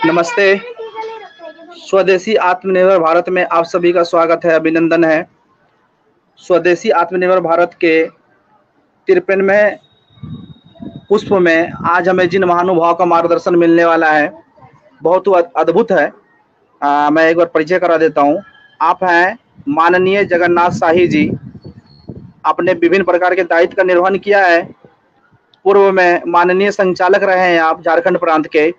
नमस्ते। स्वदेशी आत्मनिर्भर भारत में आप सभी का स्वागत है, अभिनंदन है। स्वदेशी आत्मनिर्भर भारत के 53वें पुष्प में आज हमें जिन महानुभाव का मार्गदर्शन मिलने वाला है, बहुत ही अद्भुत है। मैं एक बार परिचय करा देता हूँ। आप हैं माननीय जगन्नाथ शाही जी। आपने विभिन्न प्रकार के दायित्व का निर्वहन किया है। पूर्व में माननीय संचालक रहे हैं आप झारखंड प्रांत के,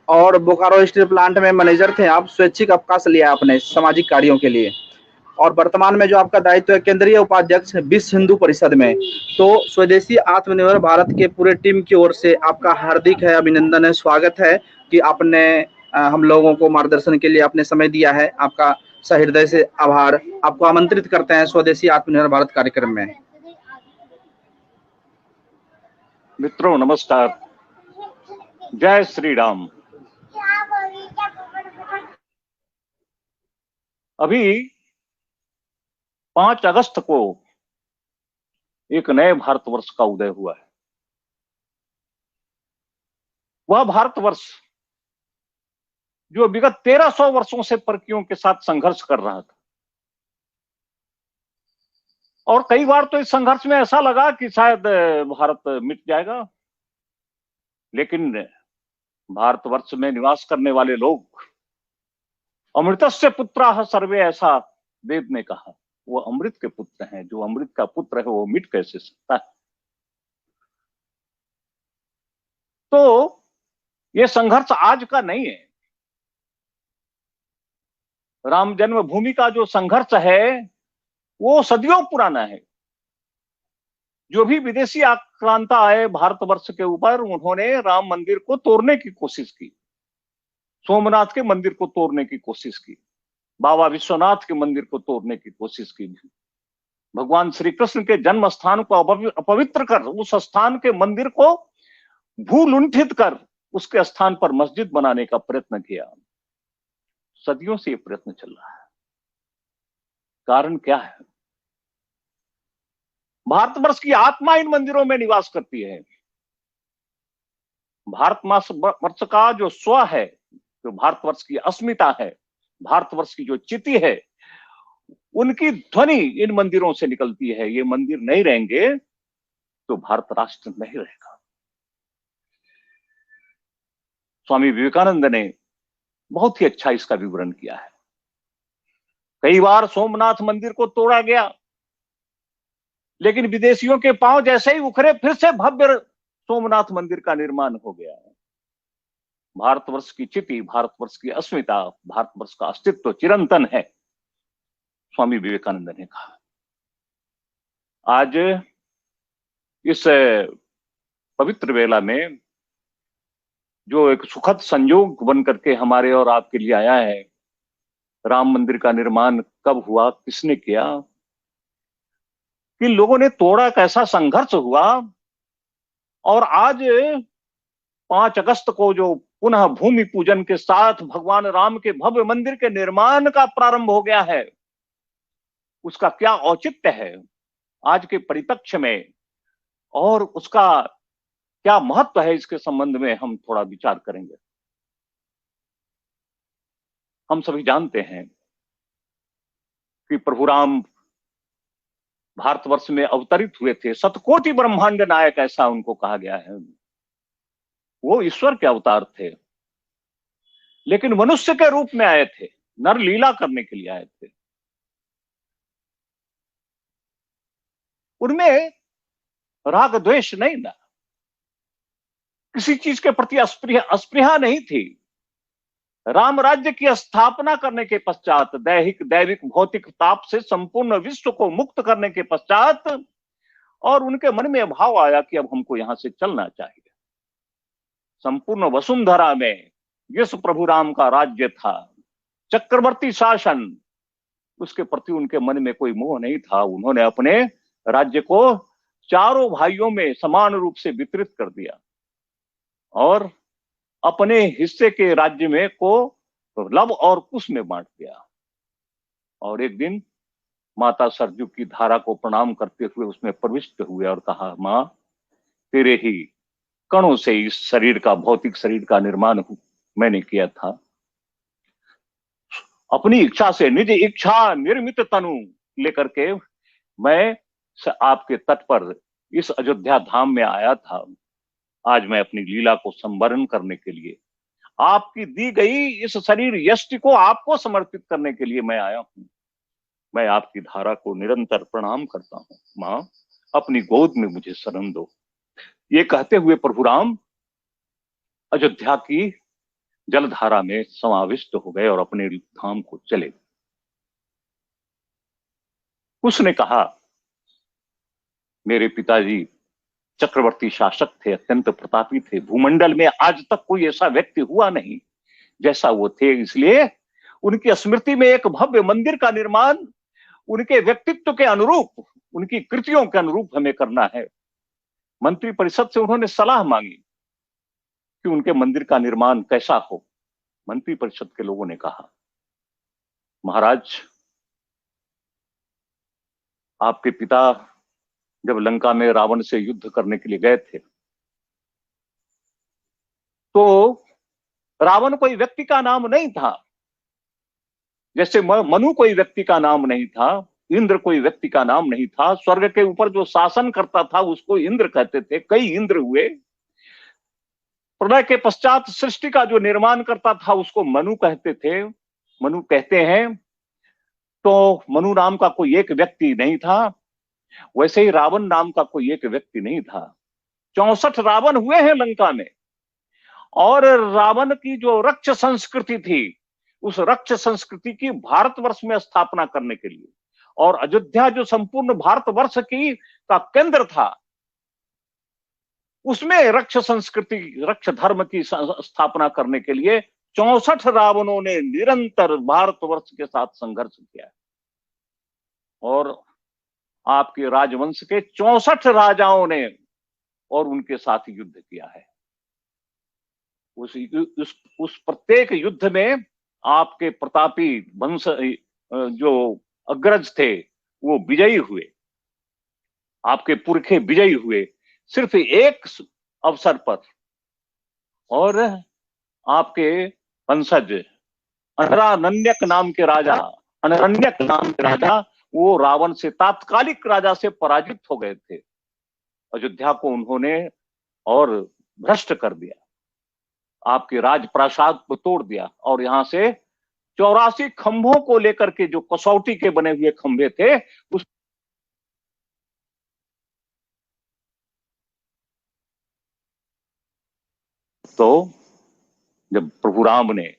और बोकारो स्टील प्लांट में मैनेजर थे आप। स्वैच्छिक अवकाश लिया आपने सामाजिक कार्यों के लिए, और वर्तमान में जो आपका दायित्व है केंद्रीय उपाध्यक्ष विश्व हिंदू परिषद में। तो स्वदेशी आत्मनिर्भर भारत के पूरे टीम की ओर से आपका हार्दिक है अभिनंदन है, स्वागत है कि आपने हम लोगों को मार्गदर्शन के लिए आपने समय दिया है। आपका सहृदय से आभार। आपको आमंत्रित करते हैं स्वदेशी आत्मनिर्भर भारत कार्यक्रम में। मित्रों नमस्कार, जय श्री राम। अभी 5 अगस्त को एक नए भारतवर्ष का उदय हुआ है। वह भारतवर्ष जो विगत 1300 वर्षों से परकियों के साथ संघर्ष कर रहा था, और कई बार तो इस संघर्ष में ऐसा लगा कि शायद भारत मिट जाएगा, लेकिन भारतवर्ष में निवास करने वाले लोग अमृतस्य पुत्राः सर्वे, ऐसा वेद ने कहा। वो अमृत के पुत्र हैं। जो अमृत का पुत्र है वो मिट कैसे सकता है। तो ये संघर्ष आज का नहीं है। राम जन्मभूमि का जो संघर्ष है वो सदियों पुराना है। जो भी विदेशी आक्रांता आए भारतवर्ष के ऊपर, उन्होंने राम मंदिर को तोड़ने की कोशिश की, सोमनाथ के मंदिर को तोड़ने की कोशिश की, बाबा विश्वनाथ के मंदिर को तोड़ने की कोशिश की, भगवान श्री कृष्ण के जन्म स्थान को अपवित्र कर, उस स्थान के मंदिर को भूलुंठित कर उसके स्थान पर मस्जिद बनाने का प्रयत्न किया। सदियों से ये प्रयत्न चल रहा है। कारण क्या है? भारतवर्ष की आत्मा इन मंदिरों में निवास करती है। भारतवर्ष का जो स्व है, जो भारतवर्ष की अस्मिता है, भारतवर्ष की जो चिति है, उनकी ध्वनि इन मंदिरों से निकलती है। ये मंदिर नहीं रहेंगे तो भारत राष्ट्र नहीं रहेगा। स्वामी विवेकानंद ने बहुत ही अच्छा इसका विवरण किया है। कई बार सोमनाथ मंदिर को तोड़ा गया, लेकिन विदेशियों के पांव जैसे ही उखड़े, फिर से भव्य सोमनाथ मंदिर का निर्माण हो गया है। भारतवर्ष की चिति, भारतवर्ष की अस्मिता, भारतवर्ष का अस्तित्व चिरंतन है, स्वामी विवेकानंद ने कहा। आज इस पवित्र वेला में जो एक सुखद संयोग बन करके हमारे और आपके लिए आया है, राम मंदिर का निर्माण कब हुआ, किसने किया, किन लोगों ने तोड़ा, कैसा संघर्ष हुआ, और आज 5 अगस्त को जो पुनः भूमि पूजन के साथ भगवान राम के भव्य मंदिर के निर्माण का प्रारंभ हो गया है, उसका क्या औचित्य है आज के परिप्रेक्ष्य में, और उसका क्या महत्व है, इसके संबंध में हम थोड़ा विचार करेंगे। हम सभी जानते हैं कि प्रभु राम भारतवर्ष में अवतरित हुए थे। शतकोटि ब्रह्मांड नायक, ऐसा उनको कहा गया है। वो ईश्वर के अवतार थे, लेकिन मनुष्य के रूप में आए थे, नर लीला करने के लिए आए थे। उनमें राग द्वेष नहीं था, किसी चीज के प्रति अस्पृहा नहीं थी। राम राज्य की स्थापना करने के पश्चात, दैविक भौतिक ताप से संपूर्ण विश्व को मुक्त करने के पश्चात, और उनके मन में भाव आया कि अब हमको यहां से चलना चाहिए। संपूर्ण वसुंधरा में जिस प्रभु राम का राज्य था, चक्रवर्ती शासन, उसके प्रति उनके मन में कोई मोह नहीं था। उन्होंने अपने राज्य को चारों भाइयों में समान रूप से वितरित कर दिया, और अपने हिस्से के राज्य में को लव और कुश में बांट दिया। और एक दिन माता सरजू की धारा को प्रणाम करते हुए उसमें प्रविष्ट हुए और कहा, मां, तेरे ही कणों से इस शरीर का, भौतिक शरीर का निर्माण मैंने किया था। अपनी इच्छा से, निज इच्छा निर्मित तनु लेकर के मैं आपके तट पर इस अयोध्या धाम में आया था। आज मैं अपनी लीला को संवरण करने के लिए, आपकी दी गई इस शरीर यष्टि को आपको समर्पित करने के लिए मैं आया हूं। मैं आपकी धारा को निरंतर प्रणाम करता हूं। मां, अपनी गोद में मुझे शरण दो। ये कहते हुए प्रभु राम अयोध्या की जलधारा में समाविष्ट हो गए और अपने धाम को चले गए। उसने कहा, मेरे पिताजी चक्रवर्ती शासक थे, अत्यंत प्रतापी थे। भूमंडल में आज तक कोई ऐसा व्यक्ति हुआ नहीं जैसा वो थे। इसलिए उनकी स्मृति में एक भव्य मंदिर का निर्माण उनके व्यक्तित्व के अनुरूप, उनकी कृतियों के अनुरूप हमें करना है। मंत्री परिषद से उन्होंने सलाह मांगी कि उनके मंदिर का निर्माण कैसा हो। मंत्री परिषद के लोगों ने कहा, महाराज, आपके पिता जब लंका में रावण से युद्ध करने के लिए गए थे तो रावण कोई व्यक्ति का नाम नहीं था, जैसे मनु कोई व्यक्ति का नाम नहीं था, इंद्र कोई व्यक्ति का नाम नहीं था। स्वर्ग के ऊपर जो शासन करता था उसको इंद्र कहते थे, कई इंद्र हुए। प्रलय के पश्चात सृष्टि का जो निर्माण करता था उसको मनु कहते थे, मनु कहते हैं। तो मनु नाम का कोई एक व्यक्ति नहीं था। वैसे ही रावण नाम का कोई एक व्यक्ति नहीं था। 64 रावण हुए हैं लंका में। और रावण की जो रक्ष संस्कृति थी, उस रक्ष संस्कृति की भारतवर्ष में स्थापना करने के लिए, और अयोध्या जो संपूर्ण भारतवर्ष की का केंद्र था, उसमें रक्ष संस्कृति, रक्ष धर्म की स्थापना करने के लिए 64 रावणों ने निरंतर भारतवर्ष के साथ संघर्ष किया। और आपके राजवंश के 64 राजाओं ने और उनके साथ युद्ध किया है। उस प्रत्येक युद्ध में आपके प्रतापी वंश जो अग्रज थे वो विजयी हुए, आपके पुरखे विजयी हुए, सिर्फ एक अवसर पर। और आपके वंशज अनरण्यक नाम के राजा वो रावण से, तात्कालिक राजा से पराजित हो गए थे। अयोध्या को उन्होंने और भ्रष्ट कर दिया, आपके राजप्रासाद को तोड़ दिया, और यहां से 84 खंभों को लेकर के, जो कसौटी के बने हुए खंभे थे, उस तो जब प्रभु राम ने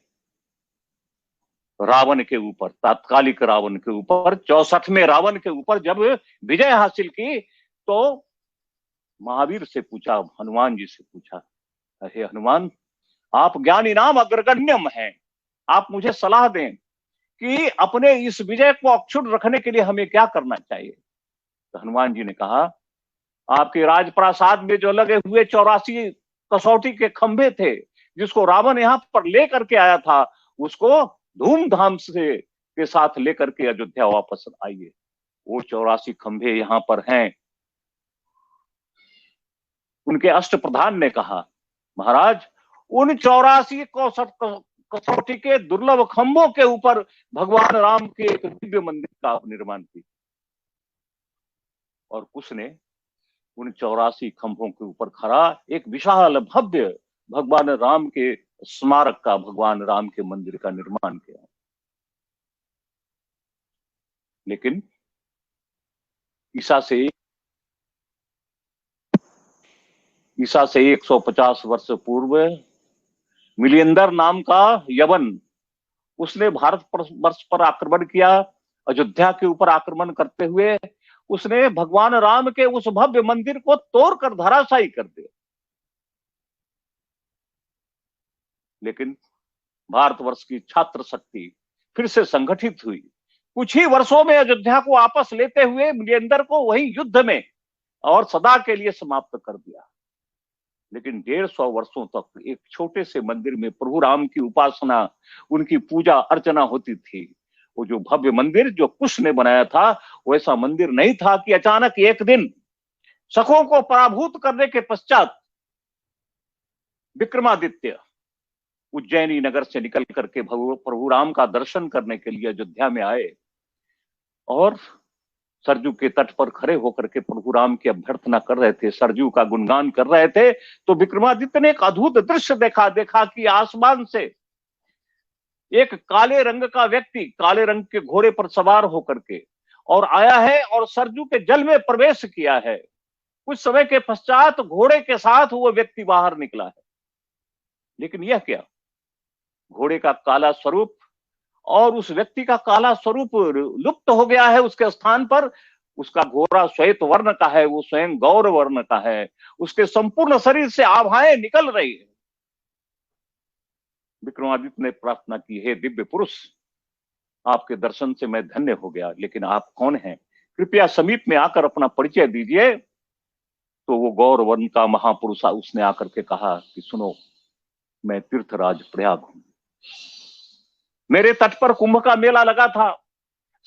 रावण के ऊपर, तात्कालिक रावण के ऊपर, 64वें रावण के ऊपर जब विजय हासिल की, तो महावीर से पूछा, हनुमान जी से पूछा, अरे हनुमान, आप ज्ञानी नाम अग्रगण्यम हैं, आप मुझे सलाह दें कि अपने इस विजय को अक्षुण्ण रखने के लिए हमें क्या करना चाहिए। तो हनुमान जी ने कहा, आपके राजप्रासाद में जो लगे हुए 84 कसौटी के खंभे थे, जिसको रावण यहां पर लेकर के आया था, उसको धूमधाम से के साथ लेकर के अयोध्या वापस आइए। वो 84 खंभे यहां पर हैं। उनके अष्टप्रधान ने कहा, महाराज, उन 84 कसौटी के दुर्लभ खंभों के ऊपर भगवान राम के एक दिव्य मंदिर का निर्माण किया, और उसने उन 84 खंभों के ऊपर खड़ा एक विशाल भव्य भगवान राम के स्मारक का, भगवान राम के मंदिर का निर्माण किया। लेकिन ईसा से 150 वर्ष पूर्व मिलिंदर नाम का यवन, उसने भारत वर्ष पर आक्रमण किया। अयोध्या के ऊपर आक्रमण करते हुए उसने भगवान राम के उस भव्य मंदिर को तोड़कर धराशायी कर दिया। लेकिन भारतवर्ष की छात्र शक्ति फिर से संगठित हुई। कुछ ही वर्षों में अयोध्या को वापस लेते हुए मिलिंदर को वही युद्ध में और सदा के लिए समाप्त कर दिया। लेकिन 150 वर्षों तक एक छोटे से मंदिर में प्रभु राम की उपासना, उनकी पूजा अर्चना होती थी। वो जो भव्य मंदिर जो कुश ने बनाया था, वैसा मंदिर नहीं था कि अचानक एक दिन शकों को पराभूत करने के पश्चात विक्रमादित्य उज्जैनी नगर से निकल करके प्रभु राम का दर्शन करने के लिए अयोध्या में आए और सरजू के तट पर खड़े होकर के प्रभु राम की अभ्यर्थना कर रहे थे, सरजू का गुणगान कर रहे थे, तो विक्रमादित्य ने एक अद्भुत दृश्य देखा कि आसमान से एक काले रंग का व्यक्ति काले रंग के घोड़े पर सवार होकर के और आया है और सरजू के जल में प्रवेश किया है। कुछ समय के पश्चात घोड़े के साथ वो व्यक्ति बाहर निकला है, लेकिन यह क्या, घोड़े का काला स्वरूप और उस व्यक्ति का काला स्वरूप लुप्त हो गया है। उसके स्थान पर उसका घोड़ा श्वेत वर्ण का है, वो स्वयं गौर वर्ण का है, उसके संपूर्ण शरीर से आभाएं निकल रही है। विक्रमादित्य ने प्रार्थना की, हे दिव्य पुरुष, आपके दर्शन से मैं धन्य हो गया, लेकिन आप कौन हैं? कृपया समीप में आकर अपना परिचय दीजिए। तो वो गौर वर्ण का महापुरुष उसने आकर के कहा कि सुनो, मैं तीर्थराज प्रयाग हूं, मेरे तट पर कुंभ का मेला लगा था,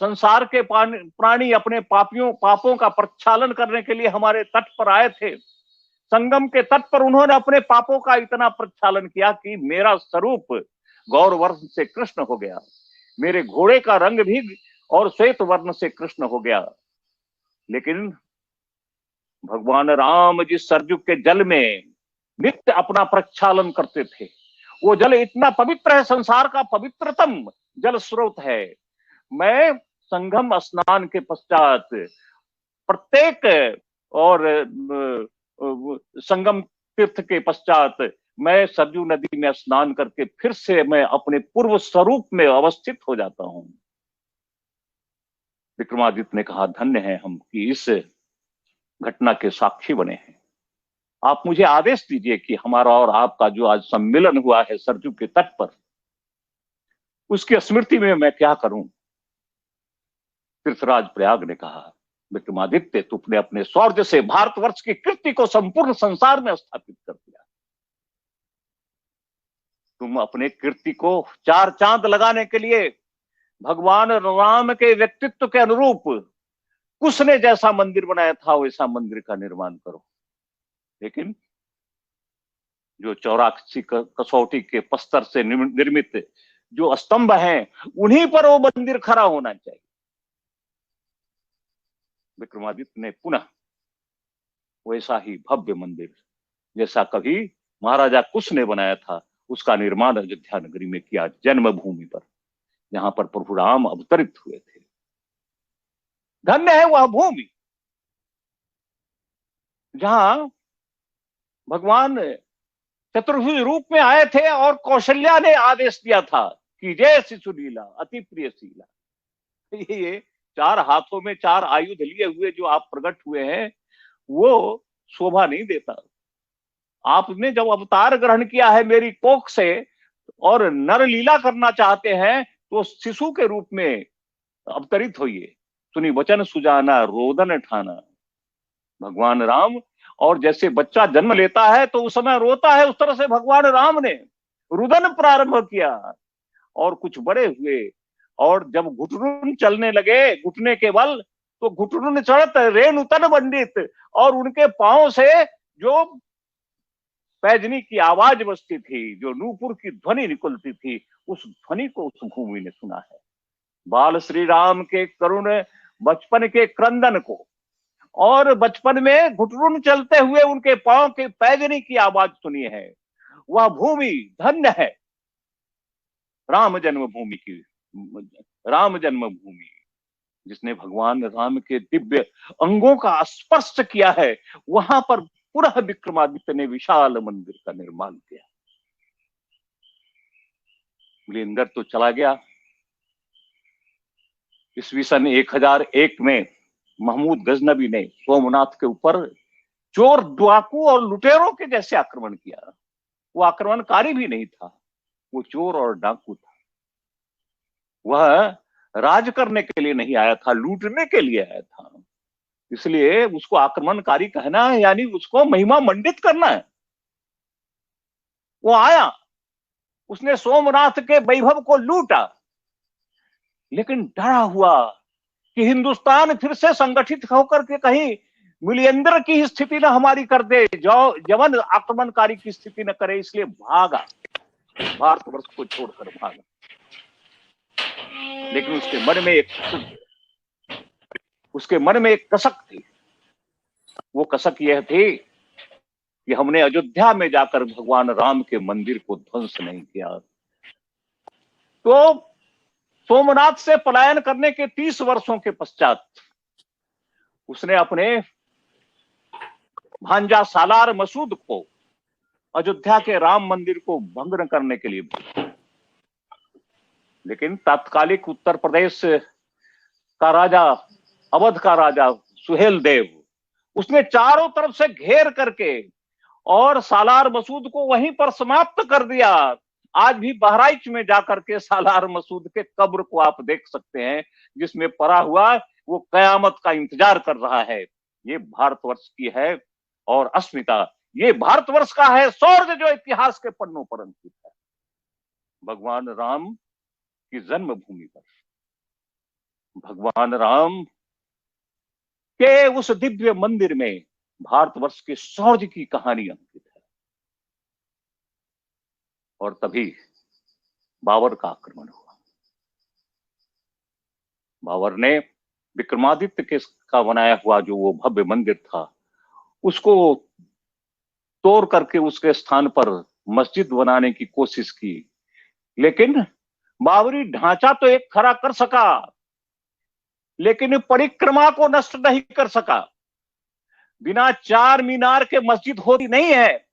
संसार के प्राणी अपने पापों का प्रक्षालन करने के लिए हमारे तट पर आए थे। संगम के तट पर उन्होंने अपने पापों का इतना प्रक्षालन किया कि मेरा स्वरूप गौर वर्ण से कृष्ण हो गया, मेरे घोड़े का रंग भी और श्वेत वर्ण से कृष्ण हो गया। लेकिन भगवान राम जिस सरजू के जल में नित्य अपना प्रक्षालन करते थे, वो जल इतना पवित्र है, संसार का पवित्रतम जल स्रोत है। मैं संगम स्नान के पश्चात प्रत्येक और संगम तीर्थ के पश्चात मैं सरजू नदी में स्नान करके फिर से मैं अपने पूर्व स्वरूप में अवस्थित हो जाता हूं। विक्रमादित्य ने कहा, धन्य है हम कि इस घटना के साक्षी बने हैं। आप मुझे आदेश दीजिए कि हमारा और आपका जो आज सम्मिलन हुआ है सरजू के तट पर, उसकी स्मृति में मैं क्या करूं? तीर्थराज प्रयाग ने कहा, विक्रमादित्य, तुमने अपने शौर्य से भारतवर्ष की कीर्ति को संपूर्ण संसार में स्थापित कर दिया। तुम अपने कीर्ति को चार चांद लगाने के लिए भगवान राम के व्यक्तित्व के अनुरूप कुश ने जैसा मंदिर बनाया था वैसा मंदिर का निर्माण करो। लेकिन जो 84 कसौटी के पत्थर से निर्मित जो स्तंभ हैं, उन्हीं पर वो मंदिर खड़ा होना चाहिए। विक्रमादित्य ने पुनः वैसा ही भव्य मंदिर जैसा कभी महाराजा कुश ने बनाया था, उसका निर्माण अयोध्या नगरी में किया, जन्मभूमि पर, जहां पर प्रभु राम अवतरित हुए थे। धन्य है वह भूमि जहां भगवान चतुर्भुज रूप में आए थे और कौशल्या ने आदेश दिया था कि जय शिशुलीला अति प्रिय शीला। ये 4 हाथों में 4 आयुध लिए हुए जो आप प्रकट हुए हैं, वो शोभा नहीं देता। आपने जब अवतार ग्रहण किया है मेरी कोख से और नर लीला करना चाहते हैं, तो शिशु के रूप में अवतरित होइए। सुनी वचन सुजाना रोदन ठाना। भगवान राम, और जैसे बच्चा जन्म लेता है तो उस समय रोता है, उस तरह से भगवान राम ने रुदन प्रारंभ किया और कुछ बड़े हुए। और जब घुटनुन चलने लगे घुटने के बल, तो घुटनुन चढ़त रेणु तन बंडित, और उनके पांव से जो पैजनी की आवाज बजती थी, जो नूपुर की ध्वनि निकलती थी, उस ध्वनि को उस भूमि ने सुना है। बाल श्री राम के करुण बचपन के क्रंदन को, और बचपन में घुटरुन चलते हुए उनके पांव के पैजनी की आवाज सुनी है। वह भूमि धन्य है, राम जन्मभूमि की, राम जन्मभूमि जिसने भगवान राम के दिव्य अंगों का स्पर्श किया है। वहां पर पुनः विक्रमादित्य ने विशाल मंदिर का निर्माण किया। लेनगर तो चला गया। ईस्वी सन 1001 में महमूद गजनबी ने सोमनाथ के ऊपर चोर, डाकू और लुटेरों के जैसे आक्रमण किया। वो आक्रमणकारी भी नहीं था, वो चोर और डाकू था। वह राज करने के लिए नहीं आया था, लूटने के लिए आया था। इसलिए उसको आक्रमणकारी कहना है, यानी उसको महिमा मंडित करना है। वो आया, उसने सोमनाथ के वैभव को लूटा, लेकिन डरा हुआ कि हिंदुस्तान फिर से संगठित होकर के कहीं मिलियंदर की स्थिति न हमारी कर दे, जो जवन आक्रमणकारी की स्थिति न करे, इसलिए भागा, भारतवर्ष को छोड़कर भागा। लेकिन उसके मन में एक कसक थी। वो कसक यह थी कि हमने अयोध्या में जाकर भगवान राम के मंदिर को ध्वंस नहीं किया। तो सोमनाथ से पलायन करने के 30 वर्षों के पश्चात उसने अपने भांजा सालार मसूद को अयोध्या के राम मंदिर को भंग करने के लिए भेजा। लेकिन तात्कालिक उत्तर प्रदेश का राजा, अवध का राजा सुहेल देव, उसने चारों तरफ से घेर करके और सालार मसूद को वहीं पर समाप्त कर दिया। आज भी बहराइच में जाकर के सालार मसूद के कब्र को आप देख सकते हैं, जिसमें पड़ा हुआ वो कयामत का इंतजार कर रहा है। ये भारतवर्ष की है और अस्मिता, ये भारतवर्ष का है शौर्य जो इतिहास के पन्नों पर अंकित है। भगवान राम की जन्मभूमि पर भगवान राम के उस दिव्य मंदिर में भारतवर्ष के शौर्य की कहानी अंकित है। और तभी बाबर का आक्रमण हुआ। बाबर ने विक्रमादित्य के का बनाया हुआ जो वो भव्य मंदिर था, उसको तोड़ करके उसके स्थान पर मस्जिद बनाने की कोशिश की। लेकिन बाबरी ढांचा तो एक खड़ा कर सका, लेकिन परिक्रमा को नष्ट नहीं कर सका। बिना चार मीनार के मस्जिद होती नहीं है।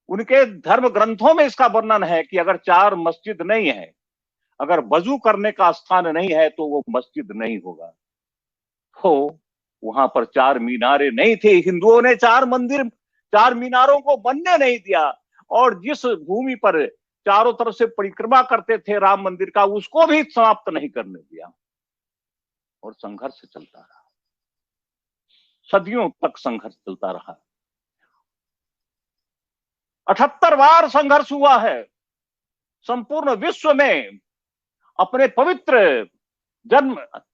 उनके धर्म ग्रंथों में इसका वर्णन है कि अगर चार मस्जिद नहीं है, अगर वजू करने का स्थान नहीं है, तो वो मस्जिद नहीं होगा। तो वहां पर चार मीनारें नहीं थी। हिंदुओं ने चार मीनारों को बनने नहीं दिया, और जिस भूमि पर चारों तरफ से परिक्रमा करते थे राम मंदिर का, उसको भी समाप्त नहीं करने दिया। और संघर्ष चलता रहा, सदियों तक संघर्ष चलता रहा। 78 बार संघर्ष हुआ है। संपूर्ण विश्व में अपने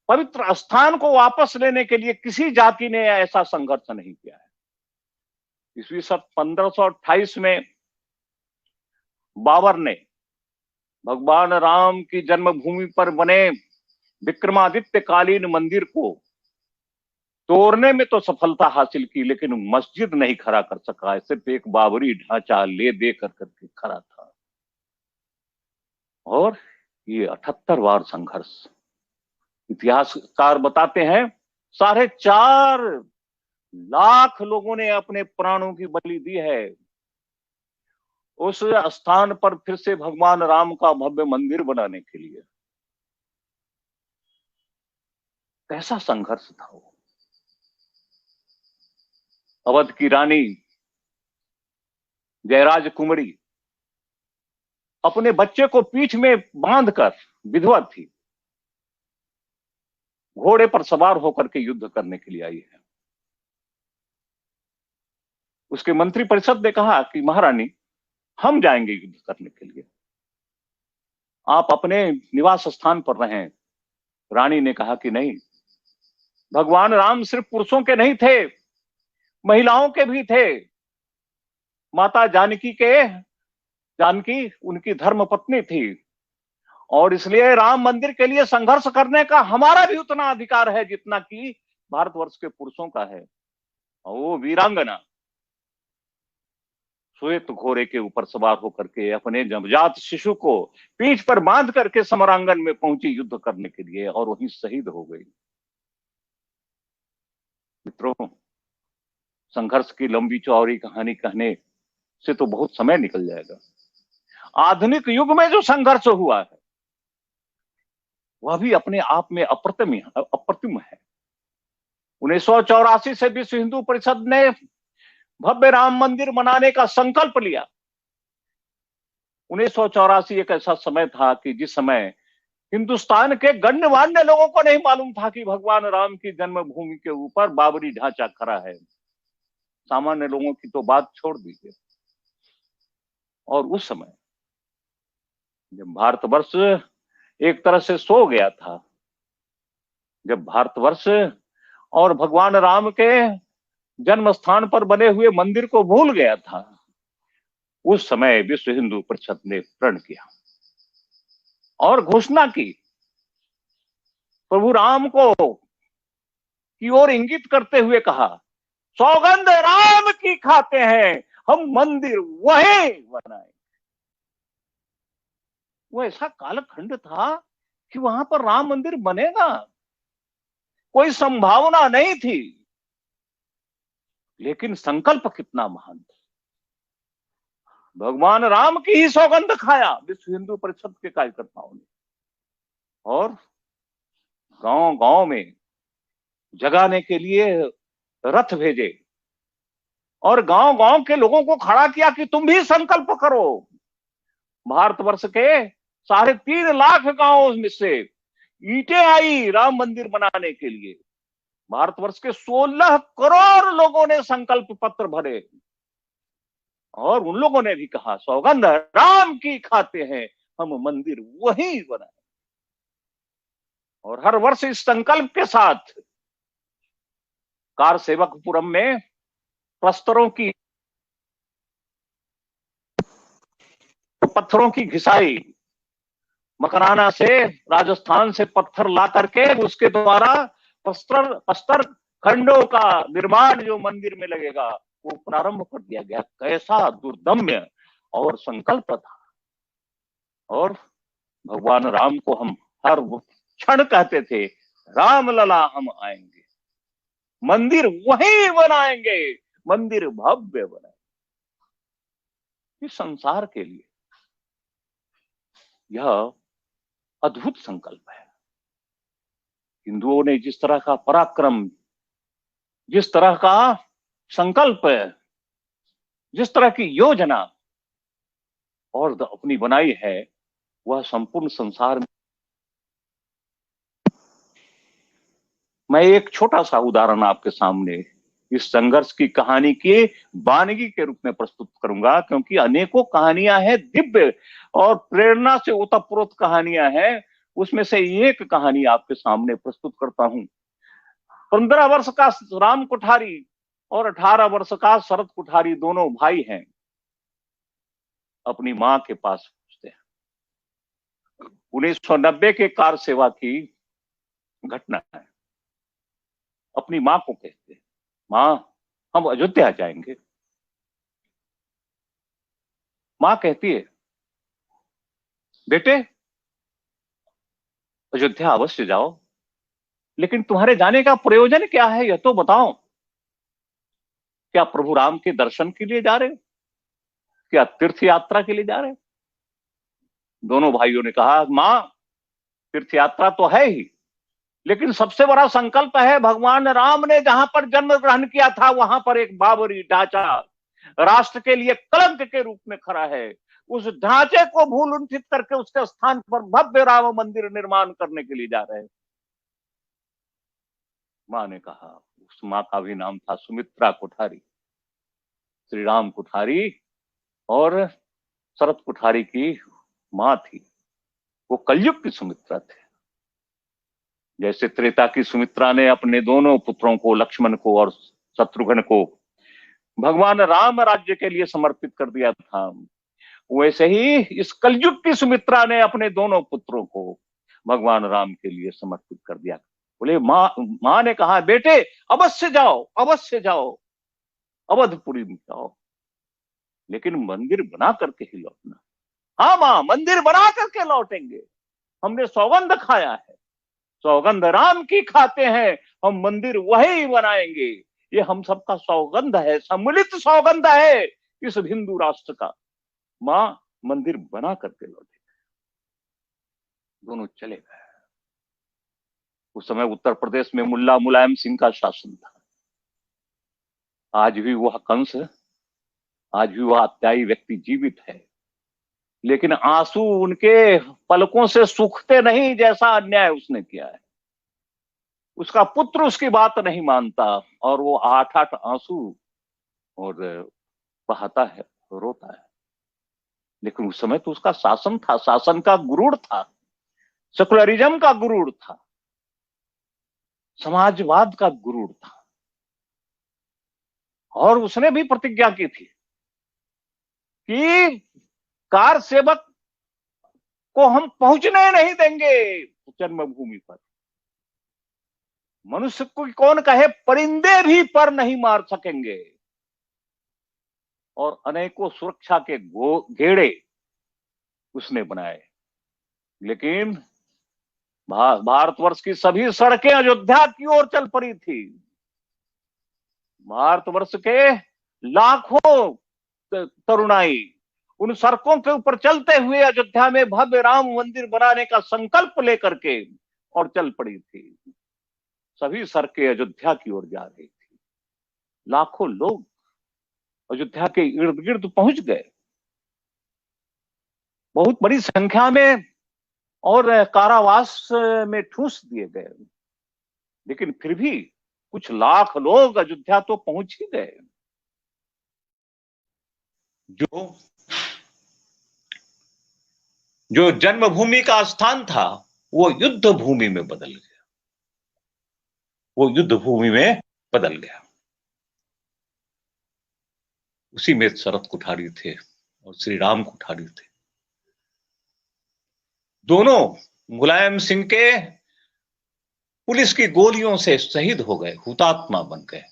पवित्र स्थान को वापस लेने के लिए किसी जाति ने ऐसा संघर्ष नहीं किया है। ईस्वी सन 1528 में बाबर ने भगवान राम की जन्मभूमि पर बने विक्रमादित्य कालीन मंदिर को तोड़ने में तो सफलता हासिल की, लेकिन मस्जिद नहीं खड़ा कर सका। सिर्फ एक बाबरी ढांचा ले दे करके खड़ा था। और ये 78 बार संघर्ष, इतिहासकार बताते हैं 4.5 लाख लोगों ने अपने प्राणों की बलि दी है उस स्थान पर फिर से भगवान राम का भव्य मंदिर बनाने के लिए। कैसा संघर्ष था वो। अवध की रानी जयराज कुमारी अपने बच्चे को पीठ में बांधकर, विधवा थी, घोड़े पर सवार होकर के युद्ध करने के लिए आई है। उसके मंत्री परिषद ने कहा कि महारानी, हम जाएंगे युद्ध करने के लिए, आप अपने निवास स्थान पर रहें। रानी ने कहा कि नहीं, भगवान राम सिर्फ पुरुषों के नहीं थे, महिलाओं के भी थे। माता जानकी उनकी धर्म पत्नी थी, और इसलिए राम मंदिर के लिए संघर्ष करने का हमारा भी उतना अधिकार है जितना कि भारतवर्ष के पुरुषों का है। और वो वीरांगना श्वेत घोड़े के ऊपर सवार होकर के अपने नवजात शिशु को पीठ पर बांध करके समरांगन में पहुंची युद्ध करने के लिए, और वहीं शहीद हो गई। मित्रों, संघर्ष की लंबी चौड़ी कहानी कहने से तो बहुत समय निकल जाएगा। आधुनिक युग में जो संघर्ष हुआ है वह भी अपने आप में अप्रतिम है। 1984 से विश्व हिंदू परिषद ने भव्य राम मंदिर बनाने का संकल्प लिया। 1984 एक ऐसा समय था कि जिस समय हिंदुस्तान के गण्यमान्य लोगों को नहीं मालूम था कि भगवान राम की जन्मभूमि के ऊपर बाबरी ढांचा खड़ा है। सामान्य लोगों की तो बात छोड़ दीजिए। और उस समय जब भारतवर्ष एक तरह से सो गया था, जब भारतवर्ष और भगवान राम के जन्म स्थान पर बने हुए मंदिर को भूल गया था, उस समय विश्व हिंदू परिषद ने प्रण किया और घोषणा की, प्रभु राम को की ओर इंगित करते हुए कहा, सौगंध राम की खाते हैं, हम मंदिर वहीं बनाएंगे। वो ऐसा कालखंड था कि वहां पर राम मंदिर बनेगा, कोई संभावना नहीं थी, लेकिन संकल्प कितना महान था। भगवान राम की ही सौगंध खाया विश्व हिंदू परिषद के कार्यकर्ताओं ने, और गांव गांव में जगाने के लिए रथ भेजे और गांव गांव के लोगों को खड़ा किया कि तुम भी संकल्प करो। भारतवर्ष के 3.5 लाख गांवों में से ईंटें आई राम मंदिर बनाने के लिए। भारतवर्ष के 16 करोड़ लोगों ने संकल्प पत्र भरे और उन लोगों ने भी कहा, सौगंध राम की खाते हैं, हम मंदिर वहीं बनाए। और हर वर्ष इस संकल्प के साथ कार सेवकपुरम में पत्थरों की घिसाई, मकराना से, राजस्थान से पत्थर ला करके उसके द्वारा प्रस्तर खंडों का निर्माण जो मंदिर में लगेगा वो प्रारंभ कर दिया गया। कैसा दुर्दम्य और संकल्प था। और भगवान राम को हम हर क्षण कहते थे, राम लला हम आएंगे, मंदिर वहीं बनाएंगे, मंदिर भव्य बनाएंगे। इस संसार के लिए यह अद्भुत संकल्प है। हिंदुओं ने जिस तरह का पराक्रम, जिस तरह का संकल्प, जिस तरह की योजना और अपनी बनाई है, वह संपूर्ण संसार में। मैं एक छोटा सा उदाहरण आपके सामने इस संघर्ष की कहानी की वानगी के रूप में प्रस्तुत करूंगा, क्योंकि अनेकों कहानियां हैं, दिव्य और प्रेरणा से ओतप्रोत कहानियां हैं। उसमें से एक कहानी आपके सामने प्रस्तुत करता हूं। 15 वर्ष का राम कुठारी और 18 वर्ष का शरद कुठारी दोनों भाई हैं, अपनी मां के पास पहुंचते हैं। 1990 के कार सेवा की घटना है। अपनी मां को कहते हैं, मां हम अयोध्या जाएंगे। मां कहती है, बेटे अयोध्या अवश्य जाओ, लेकिन तुम्हारे जाने का प्रयोजन क्या है यह तो बताओ। क्या प्रभु राम के दर्शन के लिए जा रहे हो? क्या तीर्थ यात्रा के लिए जा रहे हो? दोनों भाइयों ने कहा, मां तीर्थ यात्रा तो है ही, लेकिन सबसे बड़ा संकल्प है, भगवान राम ने जहां पर जन्म ग्रहण किया था वहां पर एक बाबरी ढांचा राष्ट्र के लिए कलंक के रूप में खड़ा है। उस ढांचे को भूल लुंठित करके उसके स्थान पर भव्य राम मंदिर निर्माण करने के लिए जा रहे हैं। मां ने कहा, उस मां का भी नाम था सुमित्रा कुठारी। श्री राम कुठारी और शरद कुठारी की मां थी, वो कलयुग की सुमित्रा थे। जैसे त्रेता की सुमित्रा ने अपने दोनों पुत्रों को, लक्ष्मण को और शत्रुघ्न को, भगवान राम राज्य के लिए समर्पित कर दिया था, वैसे ही इस कलयुग की सुमित्रा ने अपने दोनों पुत्रों को भगवान राम के लिए समर्पित कर दिया। बोले, मां ने कहा, बेटे अवश्य जाओ, अवश्य जाओ, अवधपुरी में जाओ, लेकिन मंदिर बना करके ही लौटना। हाँ मां, मंदिर बना करके लौटेंगे, हमने सौगंध खाया है, सौगंध राम की खाते हैं, हम मंदिर वही बनाएंगे। ये हम सबका सौगंध है, सम्मिलित सौगंध है इस हिंदू राष्ट्र का। मां मंदिर बना करके लौटे। दोनों चले गए। उस समय उत्तर प्रदेश में मुल्ला मुलायम सिंह का शासन था। आज भी वह कंस, आज भी वह अत्यायी व्यक्ति जीवित है, लेकिन आंसू उनके पलकों से सूखते नहीं, जैसा अन्याय उसने किया है। उसका पुत्र उसकी बात नहीं मानता और वो 8-8 आंसू और बहाता है, रोता है। लेकिन उस समय तो उसका शासन था, शासन का गुरूर था, सेकुलरिज्म का गुरूर था। समाजवाद का गुरूर था और उसने भी प्रतिज्ञा की थी कि कार सेवक को हम पहुंचने नहीं देंगे जन्मभूमि पर। मनुष्य को कौन कहे, परिंदे भी पर नहीं मार सकेंगे। और अनेकों सुरक्षा के घेरे उसने बनाए, लेकिन भारतवर्ष की सभी सड़कें अयोध्या की ओर चल पड़ी थी। भारतवर्ष के लाखों तरुणाई उन सड़कों के ऊपर चलते हुए अयोध्या में भव्य राम मंदिर बनाने का संकल्प लेकर के और चल पड़ी थी। सभी सड़कें अयोध्या की ओर जा रही थी। लाखों लोग अयोध्या के इर्द गिर्द पहुंच गए, बहुत बड़ी संख्या में, और कारावास में ठूंस दिए गए। लेकिन फिर भी कुछ लाख लोग अयोध्या तो पहुंच ही गए। जो जन्मभूमि का स्थान था वो युद्ध भूमि में बदल गया, वो युद्ध भूमि में बदल गया। उसी में शरद कुठारी थे और श्री राम कुठारी थे। दोनों मुलायम सिंह के पुलिस की गोलियों से शहीद हो गए, हुतात्मा बन गए।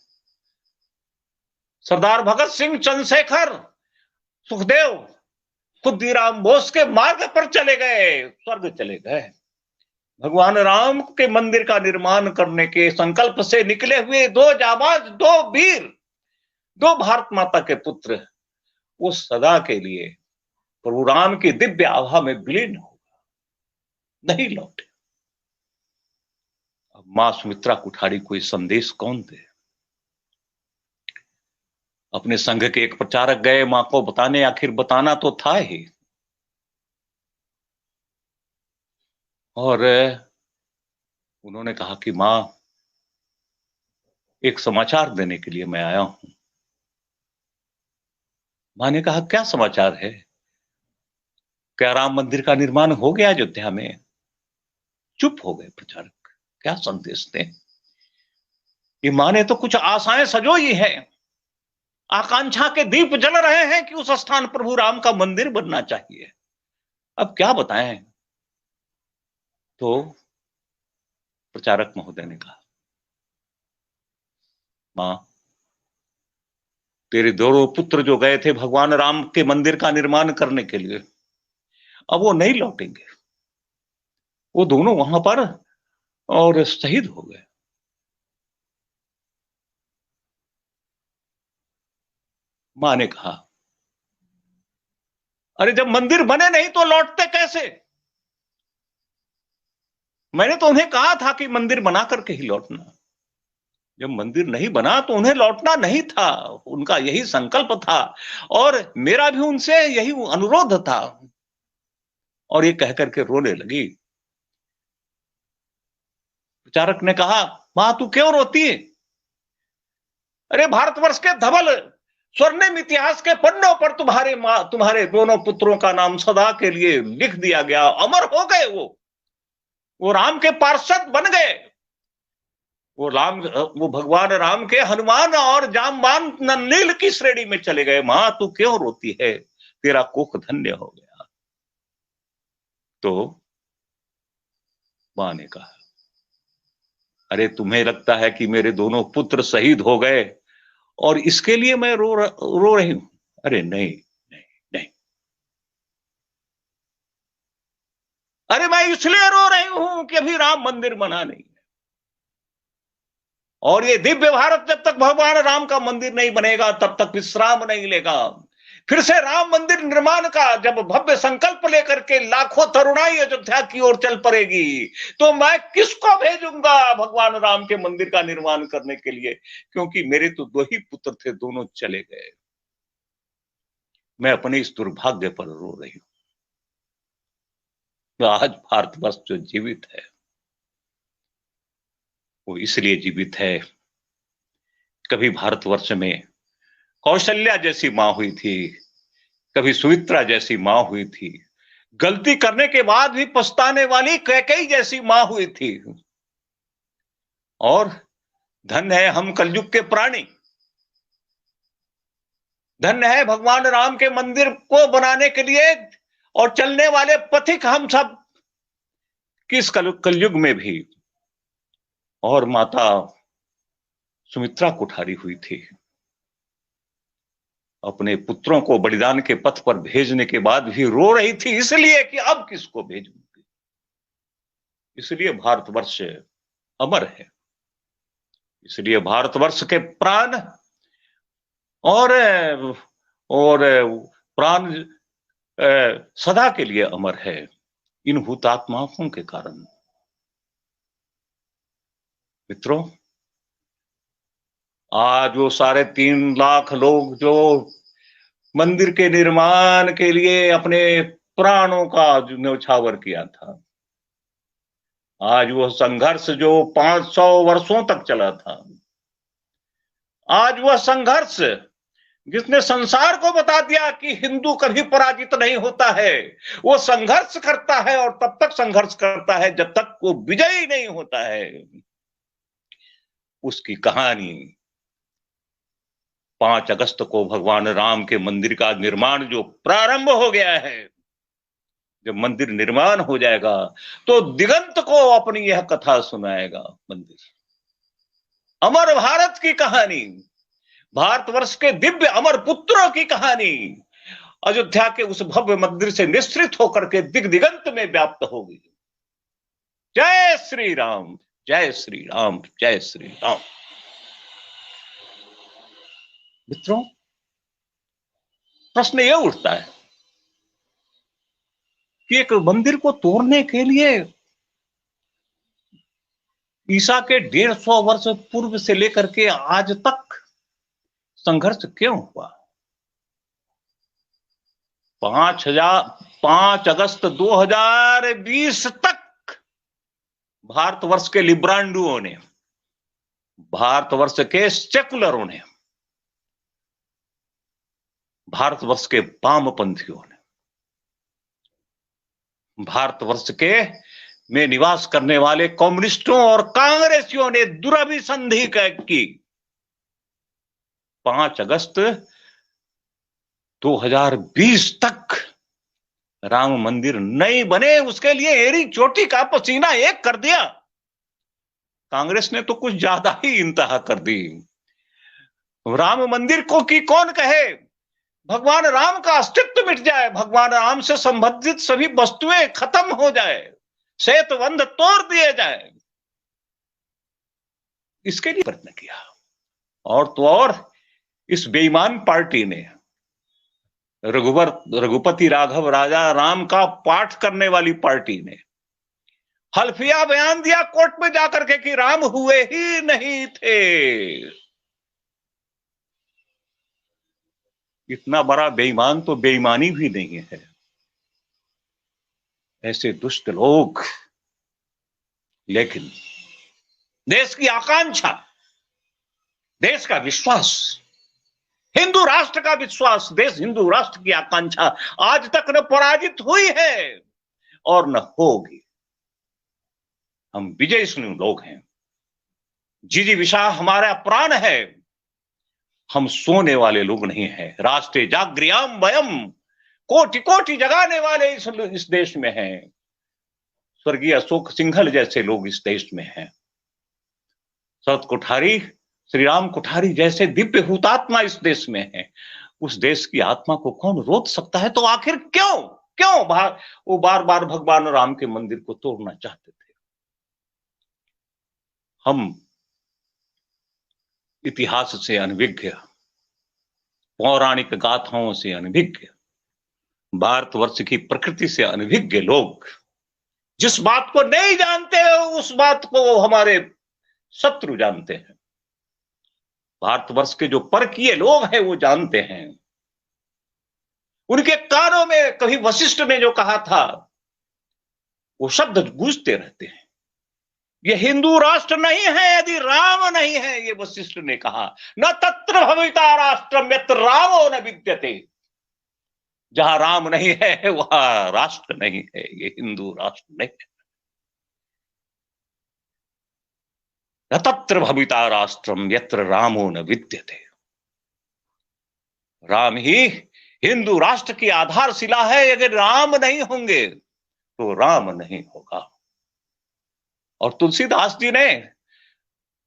सरदार भगत सिंह, चंद्रशेखर, सुखदेव खुदीराम बोस के मार्ग पर चले गए, स्वर्ग चले गए। भगवान राम के मंदिर का निर्माण करने के संकल्प से निकले हुए दो जाबाज, दो वीर, दो भारत माता के पुत्र, वो सदा के लिए प्रभु राम की दिव्य आभा में विलीन हो नहीं लौटे। अब मां सुमित्रा कुठारी को इस संदेश कौन दे? अपने संघ के एक प्रचारक गए मां को बताने, आखिर बताना तो था ही। और उन्होंने कहा कि मां, एक समाचार देने के लिए मैं आया हूं। मां ने कहा, क्या समाचार है? क्या राम मंदिर का निर्माण हो गया अयोध्या में? चुप हो गए प्रचारक, क्या संदेश दें? ये मां ने तो कुछ आशाएं सजोई है, आकांक्षा के दीप जल रहे हैं कि उस स्थान प्रभु राम का मंदिर बनना चाहिए। अब क्या बताएं? तो प्रचारक महोदय ने कहा, मां, तेरे दोनों पुत्र जो गए थे भगवान राम के मंदिर का निर्माण करने के लिए, अब वो नहीं लौटेंगे। वो दोनों वहां पर और शहीद हो गए। मां ने कहा, अरे जब मंदिर बने नहीं तो लौटते कैसे? मैंने तो उन्हें कहा था कि मंदिर बना करके ही लौटना। जब मंदिर नहीं बना तो उन्हें लौटना नहीं था, उनका यही संकल्प था और मेरा भी उनसे यही अनुरोध था। और ये कहकर के रोने लगी। प्रचारक ने कहा, मां तू क्यों रोती है? अरे भारतवर्ष के धवल स्वर्णिम इतिहास के पन्नों पर तुम्हारे दोनों पुत्रों का नाम सदा के लिए लिख दिया गया, अमर हो गए। वो राम के पार्षद बन गए। वो भगवान राम के हनुमान और जामवान नील की श्रेणी में चले गए। मां तू क्यों रोती है? तेरा कोख धन्य हो गया। तो मां ने कहा, अरे तुम्हें लगता है कि मेरे दोनों पुत्र शहीद हो गए और इसके लिए मैं रो रही हूं? अरे नहीं नहीं नहीं, अरे मैं इसलिए रो रही हूं कि अभी राम मंदिर बना नहीं है और ये दिव्य भारत जब तक भगवान राम का मंदिर नहीं बनेगा तब तक विश्राम नहीं लेगा। फिर से राम मंदिर निर्माण का जब भव्य संकल्प लेकर के लाखों तरुणाई अयोध्या की ओर चल पड़ेगी तो मैं किसको भेजूंगा भगवान राम के मंदिर का निर्माण करने के लिए? क्योंकि मेरे तो दो ही पुत्र थे, दोनों चले गए। मैं अपने इस दुर्भाग्य पर रो रही हूं। तो आज भारतवर्ष जो जीवित है वो इसलिए जीवित है, कभी भारतवर्ष में कौशल्या जैसी मां हुई थी, कभी सुमित्रा जैसी मां हुई थी, गलती करने के बाद भी पछताने वाली कैकेयी जैसी मां हुई थी, और धन्य है हम कलयुग के प्राणी, धन्य है भगवान राम के मंदिर को बनाने के लिए और चलने वाले पथिक हम सब किस कलयुग में भी। और माता सुमित्रा कुठारी हुई थी, अपने पुत्रों को बलिदान के पथ पर भेजने के बाद भी रो रही थी, इसलिए कि अब किसको भेजूंगी। इसलिए भारतवर्ष अमर है, इसलिए भारतवर्ष के प्राण और प्राण सदा के लिए अमर है इन हुतात्माओं के कारण। मित्रों, आज वो 3.5 लाख लोग जो मंदिर के निर्माण के लिए अपने प्राणों का न्यौछावर किया था, आज वो संघर्ष जो 500 वर्षों तक चला था, आज वह संघर्ष जिसने संसार को बता दिया कि हिंदू कभी पराजित नहीं होता है, वो संघर्ष करता है और तब तक संघर्ष करता है जब तक वो विजयी नहीं होता है। उसकी कहानी 5 अगस्त को भगवान राम के मंदिर का निर्माण जो प्रारंभ हो गया है, जब मंदिर निर्माण हो जाएगा तो दिगंत को अपनी यह कथा सुनाएगा। मंदिर, अमर भारत की कहानी, भारतवर्ष के दिव्य अमर पुत्रों की कहानी अयोध्या के उस भव्य मंदिर से निश्रित होकर के दिगंत में व्याप्त होगी। जय श्री राम, जय श्री राम, जय श्री राम। मित्रों, प्रश्न यह उठता है कि एक मंदिर को तोड़ने के लिए ईसा के 150 वर्ष पूर्व से लेकर के आज तक संघर्ष क्यों हुआ? 5 अगस्त 2020 तक भारतवर्ष के लिब्रांडुओं ने, भारतवर्ष के सेकुलरों ने, भारतवर्ष के वामपंथियों ने, भारतवर्ष के में निवास करने वाले कम्युनिस्टों और कांग्रेसियों ने दुरभिसंधि की। 5 अगस्त 2020 तक राम मंदिर नहीं बने, उसके लिए एड़ी चोटी का पसीना एक कर दिया। कांग्रेस ने तो कुछ ज्यादा ही इंतहा कर दी। राम मंदिर को कि कौन कहे, भगवान राम का अस्तित्व मिट जाए, भगवान राम से संबंधित सभी वस्तुएं खत्म हो जाए, सेतुबंध तोड़ दिए जाए, इसके लिए प्रयत्न किया। और तो और इस बेईमान पार्टी ने रघुपति राघव राजा राम का पाठ करने वाली पार्टी ने हल्फिया बयान दिया कोर्ट में जाकर के कि राम हुए ही नहीं थे। इतना बड़ा बेईमान तो बेईमानी भी नहीं है। ऐसे दुष्ट लोग, लेकिन देश की आकांक्षा, देश का विश्वास, हिंदू राष्ट्र का विश्वास, देश हिंदू राष्ट्र की आकांक्षा आज तक न पराजित हुई है और न होगी। हम विजयी लोग हैं। जिजीविषा हमारा प्राण है। हम सोने वाले लोग नहीं हैं। राष्ट्रे जागृयाम वयम, कोटि कोटि जगाने वाले इस देश में हैं। स्वर्गीय अशोक सिंघल जैसे लोग इस देश में हैं। शरद कोठारी, श्री राम कोठारी जैसे दिव्य हुतात्मा इस देश में हैं। उस देश की आत्मा को कौन रोक सकता है? तो आखिर क्यों वो बार बार भगवान राम के मंदिर को तोड़ना चाहते थे? हम इतिहास से अनभिज्ञ, पौराणिक गाथाओं से अनभिज्ञ, भारतवर्ष की प्रकृति से अनभिज्ञ लोग जिस बात को नहीं जानते उस बात को वो हमारे शत्रु जानते हैं। भारतवर्ष के जो परकीय लोग हैं वो जानते हैं। उनके कानों में कभी वशिष्ठ ने जो कहा था वो शब्द गूंजते रहते हैं। ये हिंदू राष्ट्र नहीं है यदि राम नहीं है, ये वशिष्ठ ने कहा। न तत्र भविता राष्ट्रम यत्र रामो न विद्यते। जहां राम नहीं है वहां राष्ट्र नहीं है, ये हिंदू राष्ट्र नहीं है। न तत्र भविता राष्ट्रम यत्र रामो न विद्यते। राम ही हिंदू राष्ट्र की आधारशिला है। अगर राम नहीं होंगे तो राम नहीं होगा। और तुलसीदास जी ने,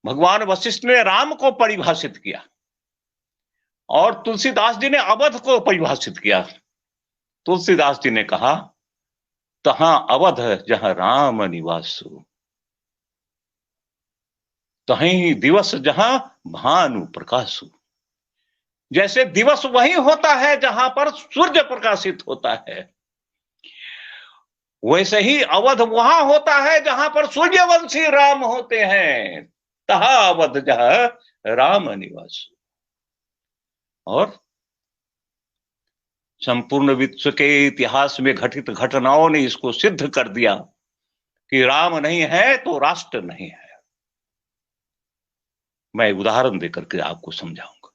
भगवान वशिष्ठ ने राम को परिभाषित किया और तुलसीदास जी ने अवध को परिभाषित किया। तुलसीदास जी ने कहा, तहां अवध जहां राम निवासु, तहीं दिवस जहां भानु प्रकाशु। जैसे दिवस वही होता है जहां पर सूर्य प्रकाशित होता है, वैसे ही अवध वहां होता है जहां पर सूर्यवंशी राम होते हैं। तहा अवध जहां राम निवास। और संपूर्ण विश्व के इतिहास में घटित घटनाओं ने इसको सिद्ध कर दिया कि राम नहीं है तो राष्ट्र नहीं है। मैं उदाहरण देकर के आपको समझाऊंगा।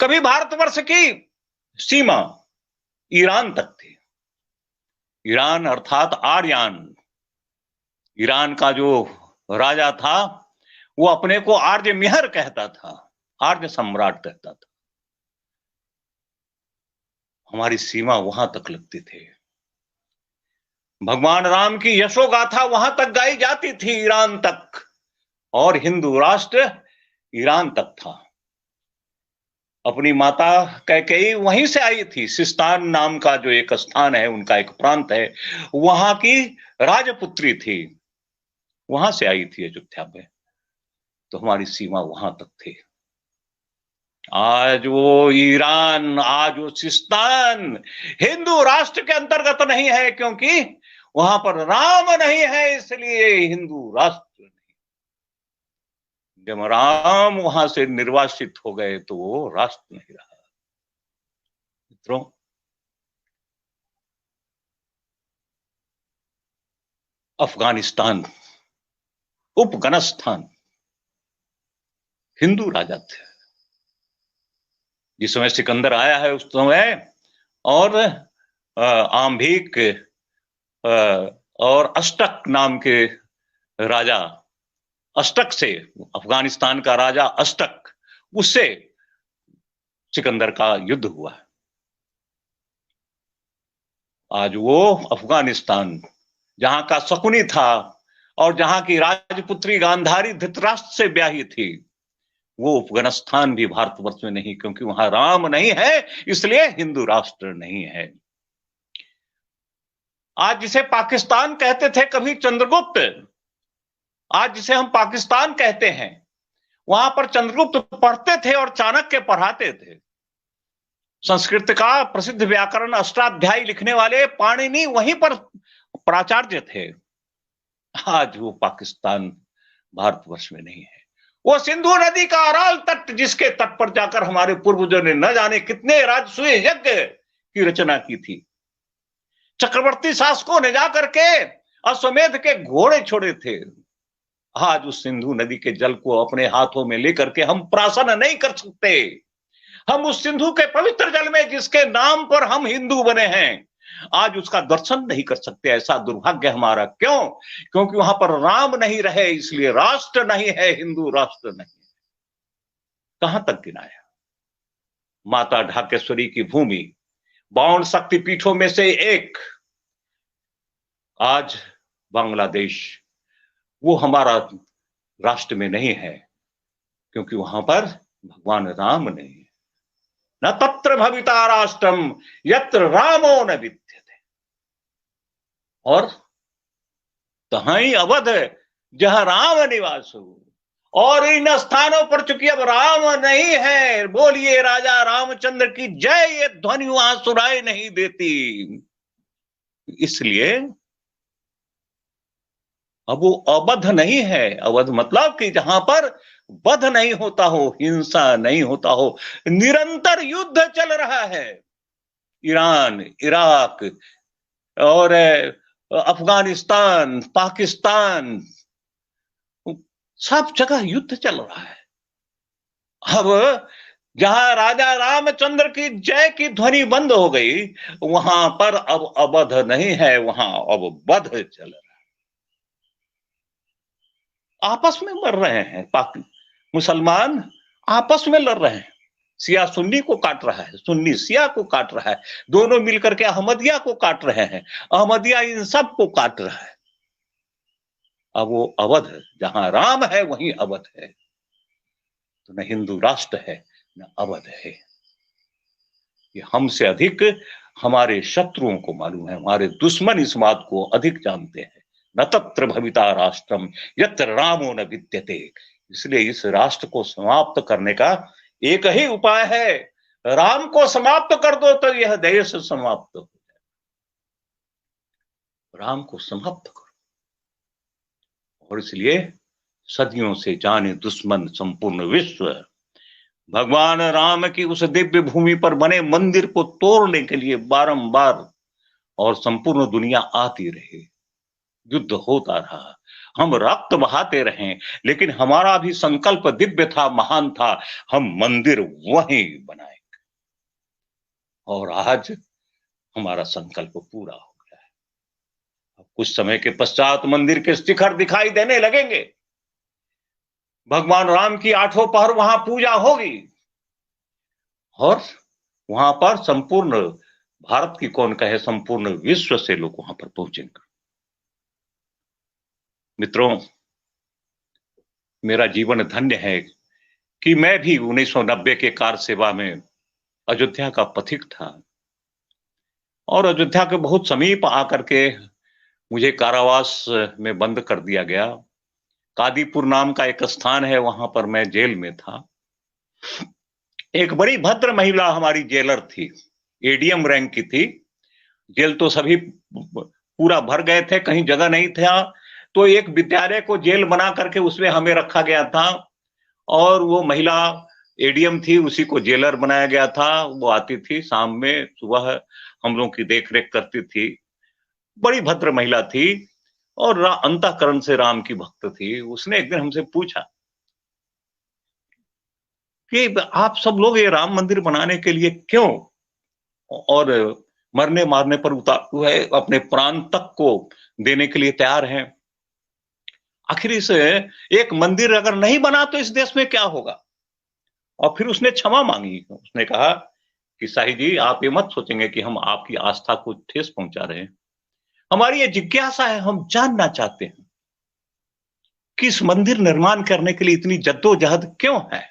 कभी भारतवर्ष की सीमा ईरान तक थी। ईरान अर्थात आर्यन। ईरान का जो राजा था वो अपने को आर्य मिहर कहता था, आर्य सम्राट कहता था। हमारी सीमा वहां तक लगती थी। भगवान राम की यशोगाथा वहां तक गाई जाती थी, ईरान तक। और हिंदू राष्ट्र ईरान तक था। अपनी माता कैकेयी वहीं से आई थी। सिस्तान नाम का जो एक स्थान है, उनका एक प्रांत है, वहां की राजपुत्री थी, वहां से आई थी अयोध्या में। तो हमारी सीमा वहां तक थी। आज वो ईरान, आज वो सिस्तान हिंदू राष्ट्र के अंतर्गत नहीं है, क्योंकि वहां पर राम नहीं है, इसलिए हिंदू राष्ट्र नहीं। जब राम वहां से निर्वासित हो गए तो वो राष्ट्र नहीं रहा। मित्रों, अफगानिस्तान, अफगानिस्तान हिंदू राजा थे। जिस समय सिकंदर आया है उस समय, और आम्भिक और अष्टक नाम के राजा, अष्टक से, अफगानिस्तान का राजा अष्टक, उससे सिकंदर का युद्ध हुआ है। आज वो अफगानिस्तान जहां का शकुनी था और जहां की राजपुत्री गांधारी धृतराष्ट्र से ब्याही थी, वो अफगानिस्तान भी भारतवर्ष में नहीं, क्योंकि वहां राम नहीं है, इसलिए हिंदू राष्ट्र नहीं है। आज जिसे पाकिस्तान कहते थे कभी चंद्रगुप्त, आज जिसे हम पाकिस्तान कहते हैं, वहां पर चंद्रगुप्त पढ़ते थे और चाणक्य पढ़ाते थे। संस्कृत का प्रसिद्ध व्याकरण अष्टाध्यायी लिखने वाले पाणिनि वहीं पर प्राचार्य थे। आज वो पाकिस्तान भारतवर्ष में नहीं है। वो सिंधु नदी का अराल तट, जिसके तट पर जाकर हमारे पूर्वजों ने न जाने कितने राजसूय यज्ञ की रचना की थी। चक्रवर्ती शासकों ने जाकर के अश्वमेध के घोड़े छोड़े थे। आज उस सिंधु नदी के जल को अपने हाथों में लेकर के हम प्राशन नहीं कर सकते। हम उस सिंधु के पवित्र जल में, जिसके नाम पर हम हिंदू बने हैं, आज उसका दर्शन नहीं कर सकते। ऐसा दुर्भाग्य हमारा। क्यों? क्योंकि वहां पर राम नहीं रहे, इसलिए राष्ट्र नहीं है, हिंदू राष्ट्र नहीं है। कहां तक गिनाया? माता ढाकेश्वरी की भूमि, 52 शक्तिपीठों में से एक, आज बांग्लादेश, वो हमारा राष्ट्र में नहीं है, क्योंकि वहां पर भगवान राम नहीं है। न तत्र भविता राष्ट्रम यत्र रामो न विद्यते। और तहां अवध जहां राम निवास हो। और इन स्थानों पर चूंकि अब राम नहीं है, बोलिए राजा रामचंद्र की जय, ये ध्वनि वहां सुनाई नहीं देती। इसलिए अब वो अवध नहीं है। अवध मतलब कि जहां पर वध नहीं होता हो, हिंसा नहीं होता हो, निरंतर युद्ध चल रहा है। ईरान, इराक और अफगानिस्तान, पाकिस्तान, सब जगह युद्ध चल रहा है। अब जहां राजा रामचंद्र की जय की ध्वनि बंद हो गई, वहां पर अब अवध नहीं है, वहां अब वध चल रहा है। आपस में मर रहे हैं, मुसलमान आपस में लड़ रहे हैं, शिया सुन्नी को काट रहा है, सुन्नी शिया को काट रहा है, दोनों मिलकर के अहमदिया को काट रहे हैं, अहमदिया इन सब को काट रहा है। अब वो अवध, जहां राम है वहीं अवध है, तो न हिंदू राष्ट्र है न अवध है। ये हमसे अधिक हमारे शत्रुओं को मालूम है, हमारे दुश्मन इस बात को अधिक जानते हैं। न तत्र भविता राष्ट्रम यत्र रामो न विद्यते। इसलिए इस राष्ट्र को समाप्त करने का एक ही उपाय है, राम को समाप्त कर दो तो यह देश समाप्त हो जाए। राम को समाप्त करो। और इसलिए सदियों से जाने दुश्मन संपूर्ण विश्व भगवान राम की उस दिव्य भूमि पर बने मंदिर को तोड़ने के लिए बारंबार और संपूर्ण दुनिया आती रही, युद्ध होता रहा, हम रक्त बहाते रहे, लेकिन हमारा भी संकल्प दिव्य था, महान था, हम मंदिर वहीं बनाएंगे। और आज हमारा संकल्प पूरा हो गया है। अब कुछ समय के पश्चात मंदिर के शिखर दिखाई देने लगेंगे, भगवान राम की 8 पहर वहां पूजा होगी और वहां पर संपूर्ण भारत की कौन कहे, संपूर्ण विश्व से लोग वहां पर पहुंचेंगे। मित्रों, मेरा जीवन धन्य है कि मैं भी 1990 के कार सेवा में अयोध्या का पथिक था और अयोध्या के बहुत समीप आकर के मुझे कारावास में बंद कर दिया गया। कादीपुर नाम का एक स्थान है, वहां पर मैं जेल में था। एक बड़ी भद्र महिला हमारी जेलर थी, एडीएम रैंक की थी। जेल तो सभी पूरा भर गए थे, कहीं जगह नहीं था, तो एक विद्यालय को जेल बना करके उसमें हमें रखा गया था और वो महिला एडीएम थी, उसी को जेलर बनाया गया था। वो आती थी शाम में, सुबह हम लोगों की देखरेख करती थी। बड़ी भद्र महिला थी और अंतःकरण से राम की भक्त थी। उसने एक दिन हमसे पूछा कि आप सब लोग ये राम मंदिर बनाने के लिए क्यों और मरने मारने पर उतार हुए अपने प्राण तक को देने के लिए तैयार हैं? आखिर इस एक मंदिर अगर नहीं बना तो इस देश में क्या होगा? और फिर उसने क्षमा मांगी। उसने कहा कि शाही जी, आप ये मत सोचेंगे कि हम आपकी आस्था को ठेस पहुंचा रहे हैं। हमारी ये जिज्ञासा है, हम जानना चाहते हैं कि इस मंदिर निर्माण करने के लिए इतनी जद्दोजहद क्यों है।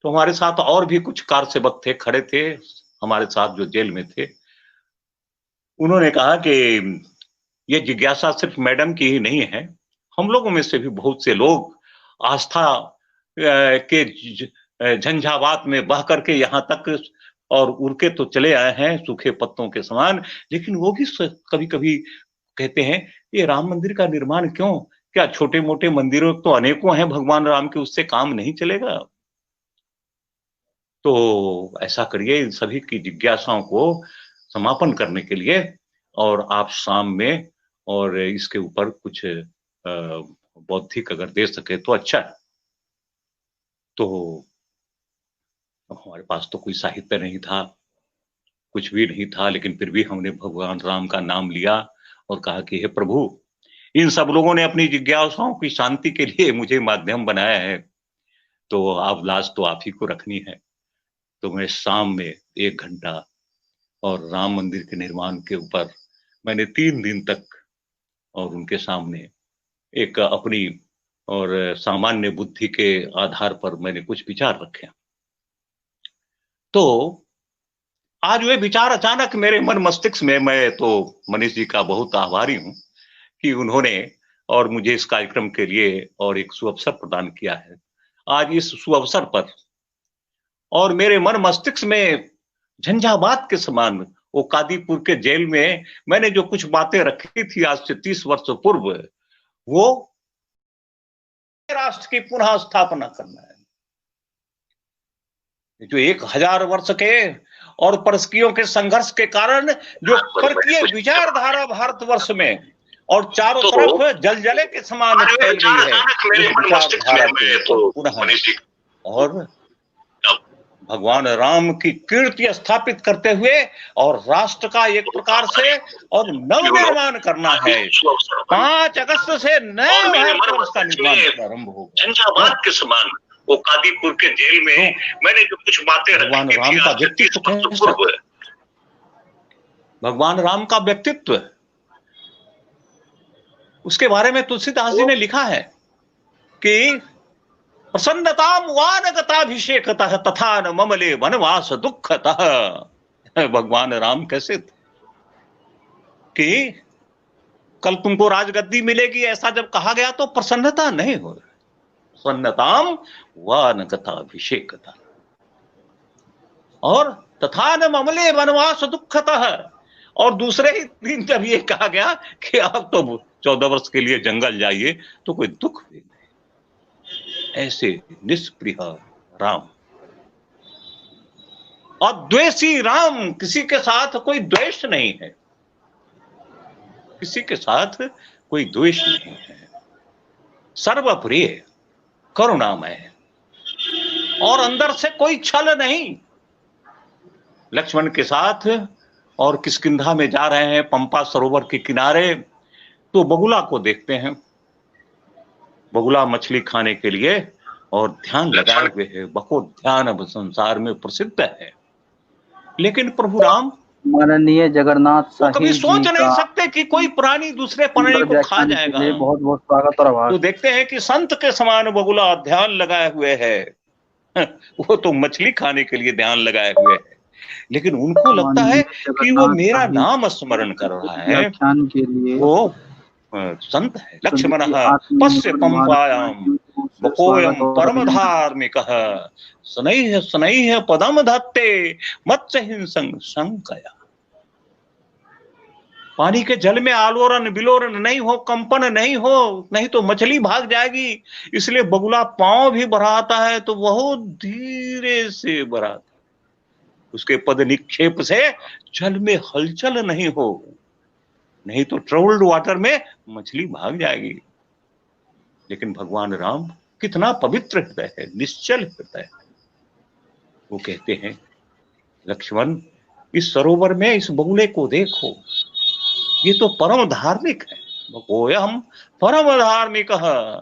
तो हमारे साथ और भी कुछ कार सेवक थे, खड़े थे हमारे साथ जो जेल में थे। उन्होंने कहा कि ये जिज्ञासा सिर्फ मैडम की ही नहीं है, हम लोगों में से भी बहुत से लोग आस्था के झंझावात में बह करके यहाँ तक और उड़ के तो चले आए हैं सूखे पत्तों के समान, लेकिन वो भी कभी कभी कहते हैं ये राम मंदिर का निर्माण क्यों? क्या छोटे मोटे मंदिरों तो अनेकों हैं भगवान राम के, उससे काम नहीं चलेगा? तो ऐसा करिए, इन सभी की जिज्ञासाओं को समापन करने के लिए और आप शाम में और इसके ऊपर कुछ बौद्धिक अगर दे सके तो अच्छा है। तो हमारे पास तो कोई साहित्य नहीं था, कुछ भी नहीं था, लेकिन फिर भी हमने भगवान राम का नाम लिया और कहा कि हे प्रभु, इन सब लोगों ने अपनी जिज्ञासाओं की शांति के लिए मुझे माध्यम बनाया है, तो आप लाज तो आप ही को रखनी है। तो मैं शाम में 1 घंटा और राम मंदिर के निर्माण के ऊपर मैंने 3 दिन तक और उनके सामने एक अपनी और सामान्य बुद्धि के आधार पर मैंने कुछ विचार रखे। तो आज वे विचार अचानक मेरे मन मस्तिष्क में, मैं तो मनीष जी का बहुत आभारी हूं कि उन्होंने और मुझे इस कार्यक्रम के लिए और एक सुअवसर प्रदान किया है। आज इस सुअवसर पर और मेरे मन मस्तिष्क में झंझावात के समान वो कादीपुर के जेल में मैंने जो कुछ बातें रखी थी आज से 30 वर्ष पूर्व, वो राष्ट्र की पुनः स्थापना करना है। जो 1000 वर्ष के और परस्कियों के संघर्ष के कारण जो परकीय विचारधारा भारतवर्ष में और चारों तरफ जलजले के समान फैल गई है, पुनः और भगवान राम की कीर्ति स्थापित करते हुए और राष्ट्र का एक प्रकार से और नवनिर्माण करना है। 5 अगस्त से नए भारतवर्ष का निर्माण प्रारंभ होगा। झंझावात के समान वो कादीपुर के जेल में मैंने जो कुछ बातें भगवान रखी राम का व्यक्तित्व, भगवान राम का व्यक्तित्व, उसके बारे में तुलसीदास जी ने लिखा है कि प्रसन्नताम वानगताभिषेकतः तथा न ममले वनवास दुःखतः। भगवान राम कैसे थे कि कल तुमको राजगद्दी मिलेगी ऐसा जब कहा गया तो प्रसन्नता नहीं हो, प्रसन्नताम वानगताभिषेकतः, और तथा न ममले वनवास दुःखतः, और दूसरे ही दिन जब ये कहा गया कि आप तो 14 वर्ष के लिए जंगल जाइए तो कोई दुख भी नहीं। ऐसे निष्प्रिय राम, अद्वेषी राम, किसी के साथ कोई द्वेष नहीं है, किसी के साथ कोई द्वेष नहीं है, सर्वप्रिय, करुणामय, और अंदर से कोई छल नहीं। लक्ष्मण के साथ और किष्किंधा में जा रहे हैं पंपा सरोवर के किनारे, तो बगुला को देखते हैं, बगुला मछली खाने के लिए और ध्यान लगाए हुए है, बहुत ध्यान अब संसार में प्रसिद्ध है। लेकिन प्रभु राम माननीय जगन्नाथ साहिब कभी सोच नहीं सकते कि कोई प्राणी दूसरे प्राणी को खा जाएगा। बहुत बहुत स्वागत और आभार। तो देखते हैं कि संत के समान बगुला ध्यान लगाए हुए है, वो तो मछली खाने के लिए ध्यान लगाए हुए है, लेकिन उनको लगता है कि वो मेरा नाम स्मरण कर रहा है, वो संत है। लक्ष्मण पश्य पंपायाम बकोयम परम धार्मिकः स्नैह स्नैह पदम धत्ते मत्स्य हिंसं शंकया। पानी के जल में आलोड़न बिलोरन नहीं हो, कंपन नहीं हो, नहीं तो मछली भाग जाएगी, इसलिए बगुला पांव भी बढ़ाता है तो बहुत धीरे से बढ़ाता, उसके पद निक्षेप से जल में हलचल नहीं हो, नहीं तो ट्रबल्ड वाटर में मछली भाग जाएगी। लेकिन भगवान राम कितना पवित्र हृदय है, निश्चल हृदय। वो कहते हैं लक्ष्मण इस सरोवर में इस बगुले को देखो, ये तो परम धार्मिक है, बकोयम परम धार्मिक है,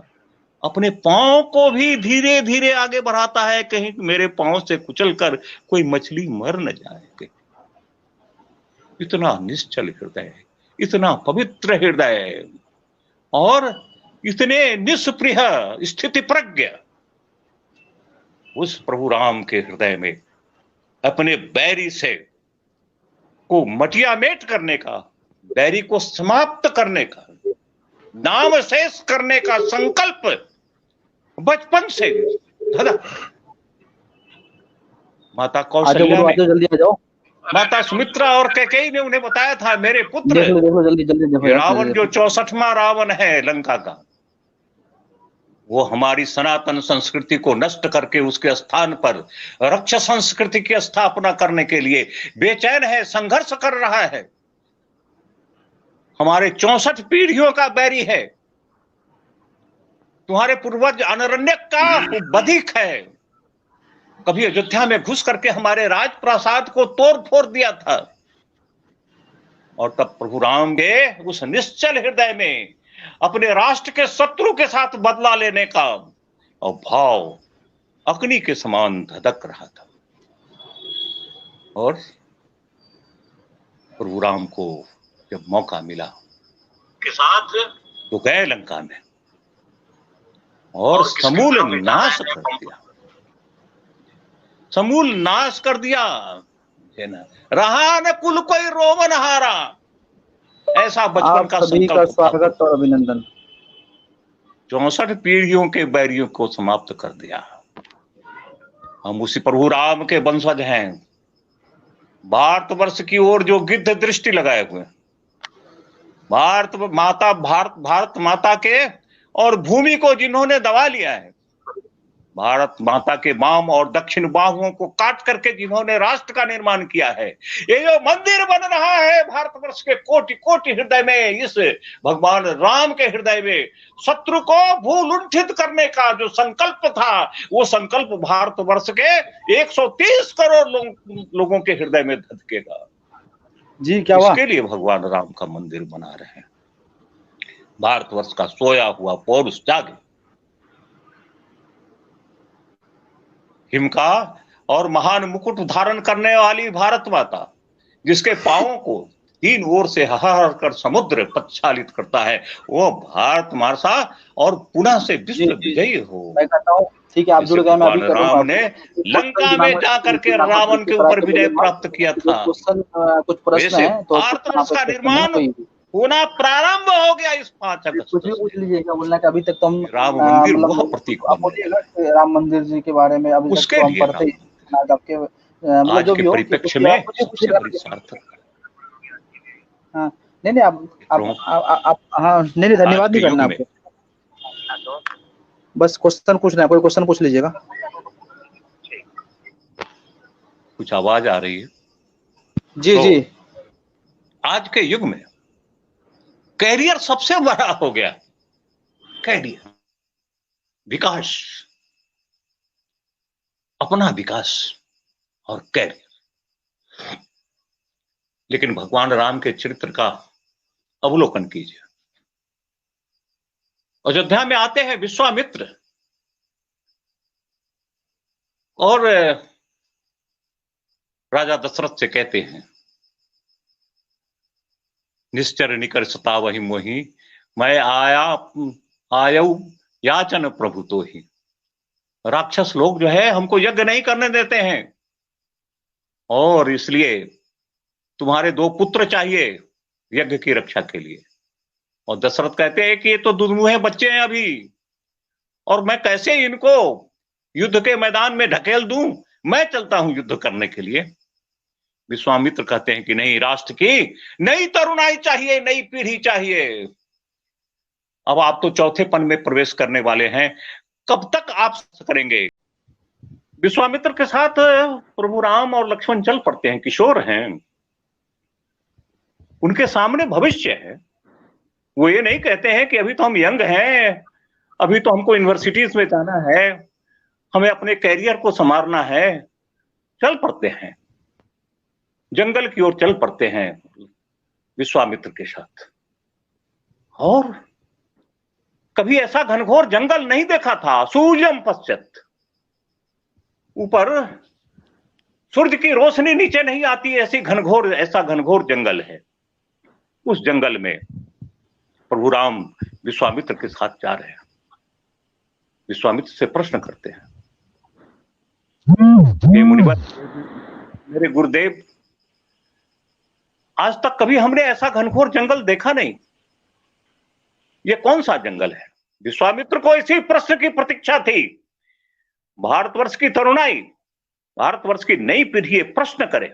अपने पांव को भी धीरे धीरे आगे बढ़ाता है, कहीं मेरे पांव से कुचल कर कोई मछली मर न जाए। इतना निश्चल हृदय है, इतना पवित्र हृदय और इतने निष्प्रिय स्थिति प्रज्ञ, उस प्रभु राम के हृदय में अपने बैरी से को मटियामेट करने का, बैरी को समाप्त करने का, नाम शेष करने का संकल्प बचपन से था। माता कौशल्या ने, जल्दी आ जाओ, माता सुमित्रा और कैकेयी ने उन्हें बताया था, मेरे पुत्र देखो जल्दी जल्दी रावण जो 64वां रावण है लंका का, वो हमारी सनातन संस्कृति को नष्ट करके उसके स्थान पर रक्षा संस्कृति की स्थापना करने के लिए बेचैन है, संघर्ष कर रहा है, हमारे 64 पीढ़ियों का बैरी है, तुम्हारे पूर्वज अनरण्यक का बधिक है, कभी अयोध्या में घुस करके हमारे राजप्रासाद को तोड़ फोड़ दिया था। और तब प्रभु राम के उस निश्चल हृदय में अपने राष्ट्र के शत्रु के साथ बदला लेने का और भाव अग्नि के समान धधक रहा था। और प्रभु राम को जब मौका मिला के साथ तो गए लंका में और समूल नाश कर दिया, समूल नाश कर दिया, रहा न कुल कोई रोमन हारा, ऐसा बचपन का सभी का स्वागत और अभिनंदन। 64 पीढ़ियों के बैरियों को समाप्त कर दिया। हम उसी प्रभु राम के वंशज हैं, भारतवर्ष की ओर जो गिद्ध दृष्टि लगाए हुए, भारत माता के और भूमि को जिन्होंने दबा लिया है, भारत माता के वाम और दक्षिण बाहुओं को काट करके जिन्होंने राष्ट्र का निर्माण किया है, ये जो मंदिर बन रहा है भारतवर्ष के कोटि कोटि हृदय में, इस भगवान राम के हृदय में शत्रु को भूलुंठित करने का जो संकल्प था, वो संकल्प भारतवर्ष के 130 करोड़ लोगों के हृदय में धधकेगा। जी क्या हुआ? इसके लिए भगवान राम का मंदिर बना रहे हैं। भारतवर्ष का सोया हुआ पौरुष जागे। हिम का और महान मुकुट धारण करने वाली भारत माता, जिसके पांवों को तीन ओर से हर कर समुद्र प्रक्षालित करता है, वो भारत माता और पुनः से विश्व विजयी हो। मैं कहता हूँ ठीक है, आप जुड़ गए, मैं अभी भगवान राम ने लंका में जा करके रावण के ऊपर विजय प्राप्त किया था। कुछ प्रश्न है तो भारतवर्ष का निर्माण होना प्रारंभ हो गया इस 5 अगस्त। कुछ भी पूछ लीजिएगा, बोलना कि अभी तक तो हम राम मंदिर वह प्रतीक राम मंदिर जी के बारे में अभी उसके तक तो हम पढ़ते ही आपके आज जो भी के हो परिप्रेक्ष्य में सबसे बड़ी सार्थक। हाँ नहीं आप हाँ नहीं धन्यवाद नहीं करना आपको, बस क्वेश्चन पूछना है, कोई क्वेश्चन पूछ लीजिएगा। कुछ आवाज आ रही है? जी तो जी। आज के युग में कैरियर सबसे बड़ा हो गया। कैरियर, विकास, अपना विकास और कैरियर। लेकिन भगवान राम के चरित्र का अवलोकन कीजिए। अयोध्या में आते हैं विश्वामित्र और राजा दशरथ से कहते हैं, निश्चर निकर सता वही मोही, मैं आयऊ याचन प्रभु तो ही। राक्षस लोग जो है हमको यज्ञ नहीं करने देते हैं और इसलिए तुम्हारे 2 पुत्र चाहिए यज्ञ की रक्षा के लिए। और दशरथ कहते हैं कि ये तो दुर्मुहे बच्चे हैं अभी, और मैं कैसे इनको युद्ध के मैदान में ढकेल दूं, मैं चलता हूं युद्ध करने के लिए। विश्वामित्र कहते हैं कि नहीं, राष्ट्र की नई तरुणाई चाहिए, नई पीढ़ी चाहिए। अब आप तो चौथेपन में प्रवेश करने वाले हैं, कब तक आप करेंगे? विश्वामित्र के साथ प्रभु राम और लक्ष्मण चल पड़ते हैं, किशोर हैं, उनके सामने भविष्य है। वो ये नहीं कहते हैं कि अभी तो हम यंग हैं, अभी तो हमको यूनिवर्सिटीज में जाना है, हमें अपने कैरियर को संवारना है। चल पड़ते हैं, जंगल की ओर चल पड़ते हैं विश्वामित्र के साथ। और कभी ऐसा घनघोर जंगल नहीं देखा था। सूर्यम पश्चित, ऊपर सूर्य की रोशनी नीचे नहीं आती, ऐसा घनघोर जंगल है। उस जंगल में प्रभु राम विश्वामित्र के साथ जा रहे हैं। विश्वामित्र से प्रश्न करते हैं, हे मुनिवर, मेरे गुरुदेव, आज तक कभी हमने ऐसा घनघोर जंगल देखा नहीं, ये कौन सा जंगल है? विश्वामित्र को इसी प्रश्न की प्रतीक्षा थी। भारतवर्ष की तरुणाई, भारतवर्ष की नई पीढ़ी ये प्रश्न करे,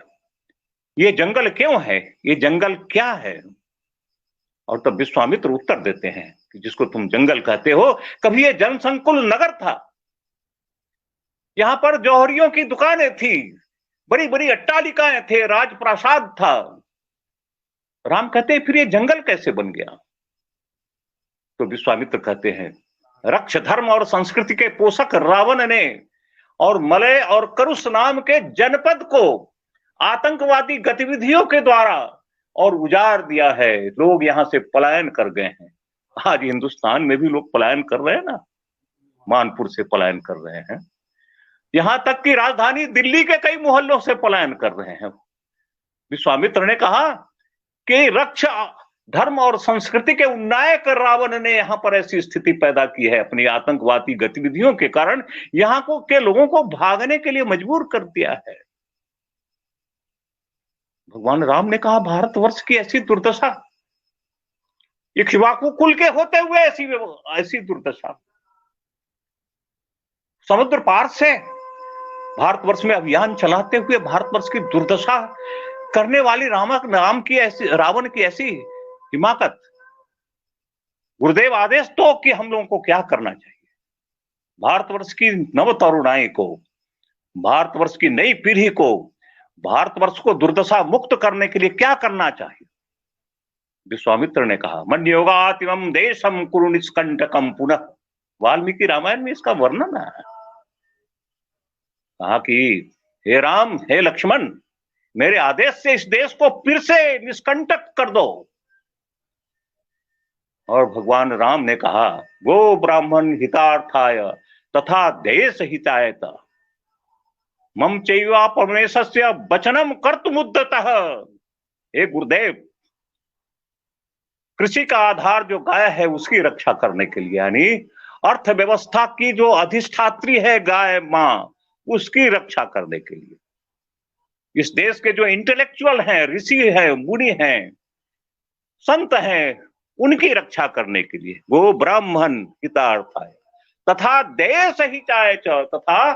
ये जंगल क्यों है, ये जंगल क्या है? और तब विश्वामित्र उत्तर देते हैं कि जिसको तुम जंगल कहते हो, कभी ये जनसंकुल नगर था, यहां पर जौहरियों की दुकानें थी, बड़ी बड़ी अट्टालिकाएं थे, राजप्रासाद था। राम कहते हैं फिर ये जंगल कैसे बन गया? तो विश्वामित्र कहते हैं, रक्ष धर्म और संस्कृति के पोषक रावण ने और मलय और करुष नाम के जनपद को आतंकवादी गतिविधियों के द्वारा और उजाड़ दिया है। लोग यहां से पलायन कर गए हैं। आज हिंदुस्तान में भी लोग पलायन कर रहे हैं ना, मानपुर से पलायन कर रहे हैं, यहां तक कि राजधानी दिल्ली के कई मोहल्लों से पलायन कर रहे हैं। विश्वामित्र ने कहा कि रक्ष धर्म और संस्कृति के उन्नायक रावण ने यहां पर ऐसी स्थिति पैदा की है, अपनी आतंकवादी गतिविधियों के कारण यहां के लोगों को भागने के लिए मजबूर कर दिया है। भगवान राम ने कहा, भारतवर्ष की ऐसी दुर्दशा, इक्ष्वाकु कुल के होते हुए ऐसी दुर्दशा, समुद्र पार से भारतवर्ष में अभियान चलाते हुए भारतवर्ष की दुर्दशा करने वाली रावण की ऐसी हिमाकत। गुरुदेव आदेश तो कि हम लोगों को क्या करना चाहिए? भारतवर्ष की नव तरुणाई को, भारतवर्ष की नई पीढ़ी को, भारतवर्ष को दुर्दशा मुक्त करने के लिए क्या करना चाहिए? विश्वामित्र ने कहा, मन योगातिमम देशम कुरु निष्कंटकम पुनः। वाल्मीकि रामायण में इसका वर्णन है। कहा कि हे राम, हे लक्ष्मण, मेरे आदेश से इस देश को फिर से निष्कंटक कर दो। और भगवान राम ने कहा, गो ब्राह्मण हितार्थाय तथा देश हिताय मम चैवा परमेशस्य वचनम कर्तुमुद्यतः। हे गुरुदेव, कृषि का आधार जो गाय है उसकी रक्षा करने के लिए, यानी अर्थव्यवस्था की जो अधिष्ठात्री है गाय मां, उसकी रक्षा करने के लिए, इस देश के जो इंटेलेक्चुअल हैं, ऋषि हैं, मुनि हैं, संत हैं, उनकी रक्षा करने के लिए, वो ब्राह्मण हितार्थाय तथा देश हिताय च, तथा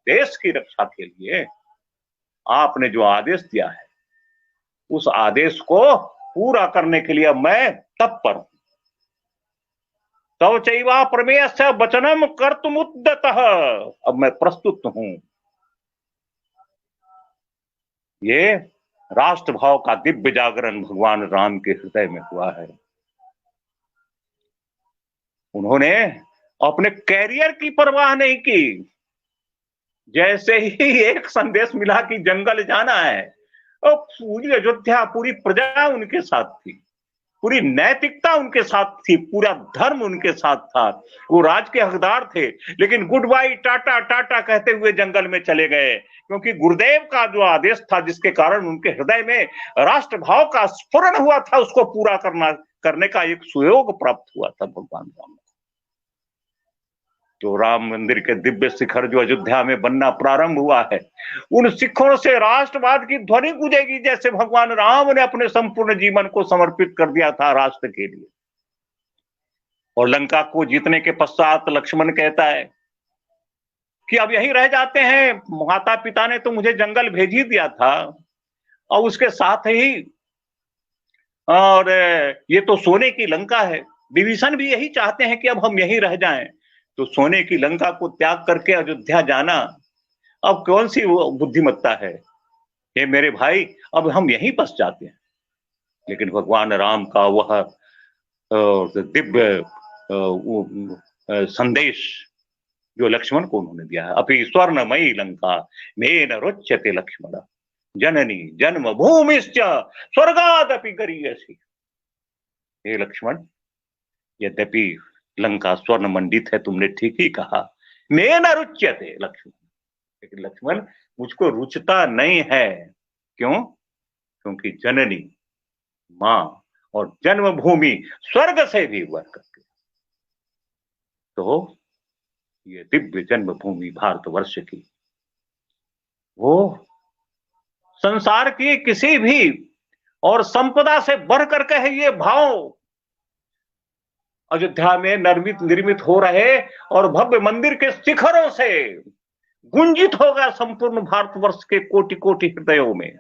देश की रक्षा के लिए आपने जो आदेश दिया है उस आदेश को पूरा करने के लिए मैं तत्पर हूं। तव चैवा प्रमेयस्य वचनम कर्तुमुद्यतः, अब मैं प्रस्तुत हूं। ये राष्ट्रभाव का दिव्य जागरण भगवान राम के हृदय में हुआ है। उन्होंने अपने कैरियर की परवाह नहीं की। जैसे ही एक संदेश मिला कि जंगल जाना है, और पूरी अयोध्या, पूरी प्रजा उनके साथ थी, पूरी नैतिकता उनके साथ थी, पूरा धर्म उनके साथ था। वो राज के हकदार थे, लेकिन गुड बाय टाटा टाटा कहते हुए जंगल में चले गए, क्योंकि गुरुदेव का जो आदेश था जिसके कारण उनके हृदय में राष्ट्रभाव का स्फुरण हुआ था, उसको पूरा करने का एक सुयोग प्राप्त हुआ था भगवान राम को। तो राम मंदिर के दिव्य शिखर जो अयोध्या में बनना प्रारंभ हुआ है, उन शिखरों से राष्ट्रवाद की ध्वनि गूंजेगी, जैसे भगवान राम ने अपने संपूर्ण जीवन को समर्पित कर दिया था राष्ट्र के लिए। और लंका को जीतने के पश्चात लक्ष्मण कहता है कि अब यहीं रह जाते हैं, माता पिता ने तो मुझे जंगल भेज ही दिया था, और उसके साथ ही और ये तो सोने की लंका है, विभीषण भी यही चाहते हैं कि अब हम यहीं रह जाएं। तो सोने की लंका को त्याग करके अयोध्या जाना अब कौन सी बुद्धिमत्ता है? ये मेरे भाई, अब हम यहीं बस जाते हैं। लेकिन भगवान राम का वह दिव्य संदेश जो लक्ष्मण को उन्होंने दिया है, अपि स्वर्णमयी लंका मेन रोच्यते लक्ष्मण जननी जन्म भूमिश्च स्वर्गादपि गरीयसी। हे लक्ष्मण, यद्यपि लंका स्वर्ण मंडित है, तुमने ठीक ही कहा, मैं न रुच्यते लक्ष्मण, लेकिन लक्ष्मण मुझको रुचता नहीं है। क्यों? क्योंकि जननी मां और जन्मभूमि स्वर्ग से भी बढ़ करके, तो ये दिव्य जन्मभूमि भारतवर्ष की, वो संसार की किसी भी और संपदा से बढ़ करके है। ये भाव अयोध्या में निर्मित हो रहे और भव्य मंदिर के शिखरों से गुंजित होगा संपूर्ण भारतवर्ष के कोटि कोटि हृदयों में।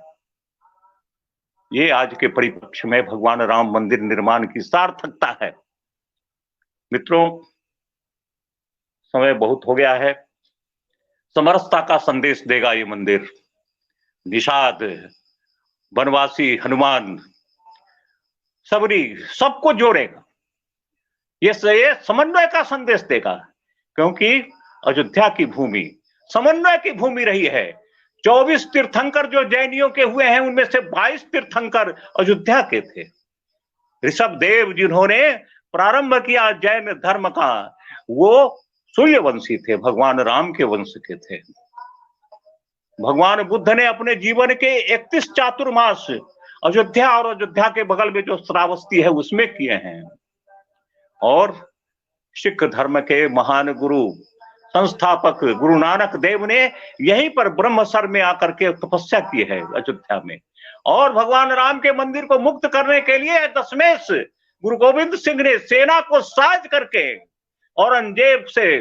ये आज के परिप्रेक्ष्य में भगवान राम मंदिर निर्माण की सार्थकता है। मित्रों, समय बहुत हो गया है। समरसता का संदेश देगा ये मंदिर। निषाद, वनवासी, हनुमान, सबरी, सबको जोड़ेगा। ये समन्वय का संदेश देगा, क्योंकि अयोध्या की भूमि समन्वय की भूमि रही है। 24 तीर्थंकर जो जैनियों के हुए हैं, उनमें से 22 तीर्थंकर अयोध्या के थे। ऋषभ देव जिन्होंने प्रारंभ किया जैन धर्म का, वो सूर्यवंशी थे, भगवान राम के वंश के थे। भगवान बुद्ध ने अपने जीवन के 31 चातुर्मास अयोध्या और अयोध्या के बगल में जो श्रावस्ती है उसमें किए हैं। और सिख धर्म के महान गुरु संस्थापक गुरु नानक देव ने यहीं पर ब्रह्मसर में आकर के तपस्या की है अयोध्या में। और भगवान राम के मंदिर को मुक्त करने के लिए दशमेश गुरु गोविंद सिंह ने सेना को साज करके औरंगजेब से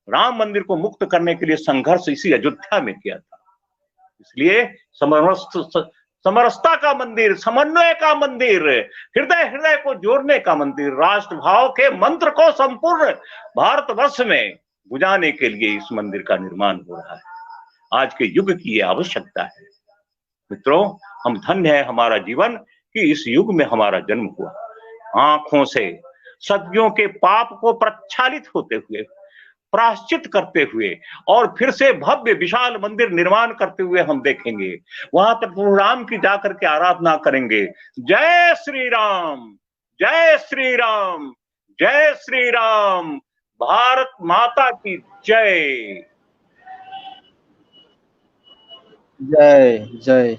राम मंदिर को मुक्त करने के लिए संघर्ष इसी अयोध्या में किया था। इसलिए समरसता का मंदिर, समन्वय का मंदिर, हृदय हृदय को जोड़ने का मंदिर, राष्ट्रभाव के मंत्र को संपूर्ण भारतवर्ष में बुझाने के लिए इस मंदिर का निर्माण हो रहा है। आज के युग की ये आवश्यकता है। मित्रों, हम धन्य है हमारा जीवन कि इस युग में हमारा जन्म हुआ। आंखों से सदियों के पाप को प्रक्षालित होते हुए, प्रायश्चित करते हुए और फिर से भव्य विशाल मंदिर निर्माण करते हुए हम देखेंगे। वहां तक प्रभु राम की जाकर के आराधना करेंगे। जय श्री राम, जय श्री राम, जय श्री राम, भारत माता की जय। जय जय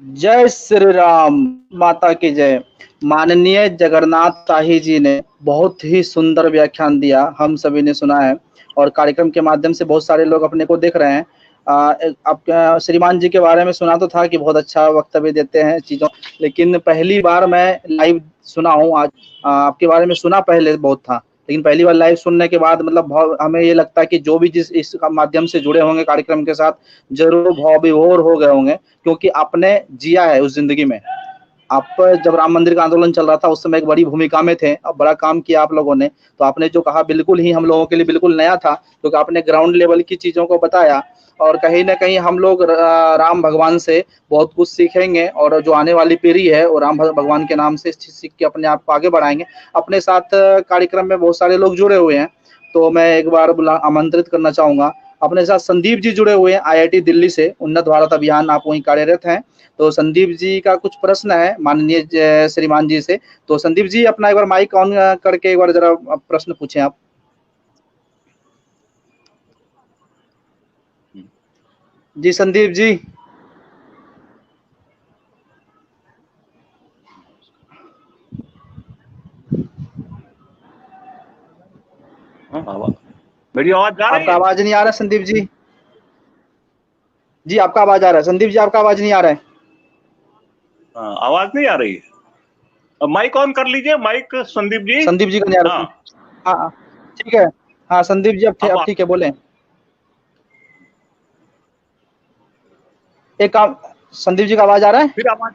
जय श्री राम, माता की जय। माननीय जगन्नाथ शाही जी ने बहुत ही सुंदर व्याख्यान दिया, हम सभी ने सुना है और कार्यक्रम के माध्यम से बहुत सारे लोग अपने को देख रहे हैं। आप श्रीमान जी के बारे में सुना तो था कि बहुत अच्छा वक्तव्य देते हैं चीज़ों, लेकिन पहली बार मैं लाइव सुना हूँ आज। आपके बारे में सुना पहले बहुत था, लेकिन पहली बार लाइव सुनने के बाद मतलब हमें ये लगता है कि जो भी जिस इस माध्यम से जुड़े होंगे कार्यक्रम के साथ जरूर भाव विभोर हो गए होंगे, क्योंकि आपने जिया है उस जिंदगी में। आप जब राम मंदिर का आंदोलन चल रहा था उस समय एक बड़ी भूमिका में थे, अब बड़ा काम किया आप लोगों ने। तो आपने जो कहा बिल्कुल ही हम लोगों के लिए बिल्कुल नया था, क्योंकि आपने ग्राउंड लेवल की चीज़ों को बताया और कहीं ना कहीं हम लोग राम भगवान से बहुत कुछ सीखेंगे और जो आने वाली पीढ़ी है वो राम भगवान के नाम से सीख के अपने आप को आगे बढ़ाएंगे। अपने साथ कार्यक्रम में बहुत सारे लोग जुड़े हुए हैं, तो मैं एक बार आमंत्रित करना चाहूँगा। अपने साथ संदीप जी जुड़े हुए हैं IIT दिल्ली से, उन्नत भारत अभियान, आप वहीं कार्यरत हैं। तो संदीप जी का कुछ प्रश्न है माननीय श्रीमान जी से। तो संदीप जी अपना एक बार माइक ऑन करके एक बार जरा प्रश्न पूछें आप। जी संदीप जी। मेरी आवाज जा रही है? आपका आवाज नहीं आ रहा संदीप जी। जी आपका आवाज आ रहा है संदीप जी, आपका आवाज नहीं आ रहा है। आवाज नहीं आ रही है। माइक ऑन कर लीजिए, माइक संदीप जी। संदीप जी का नहीं आ रहा। हाँ ठीक है। हाँ संदीप जी अब ठीक है, बोले। एक काम, संदीप जी का आवाज आ रहा है? फिर आवाज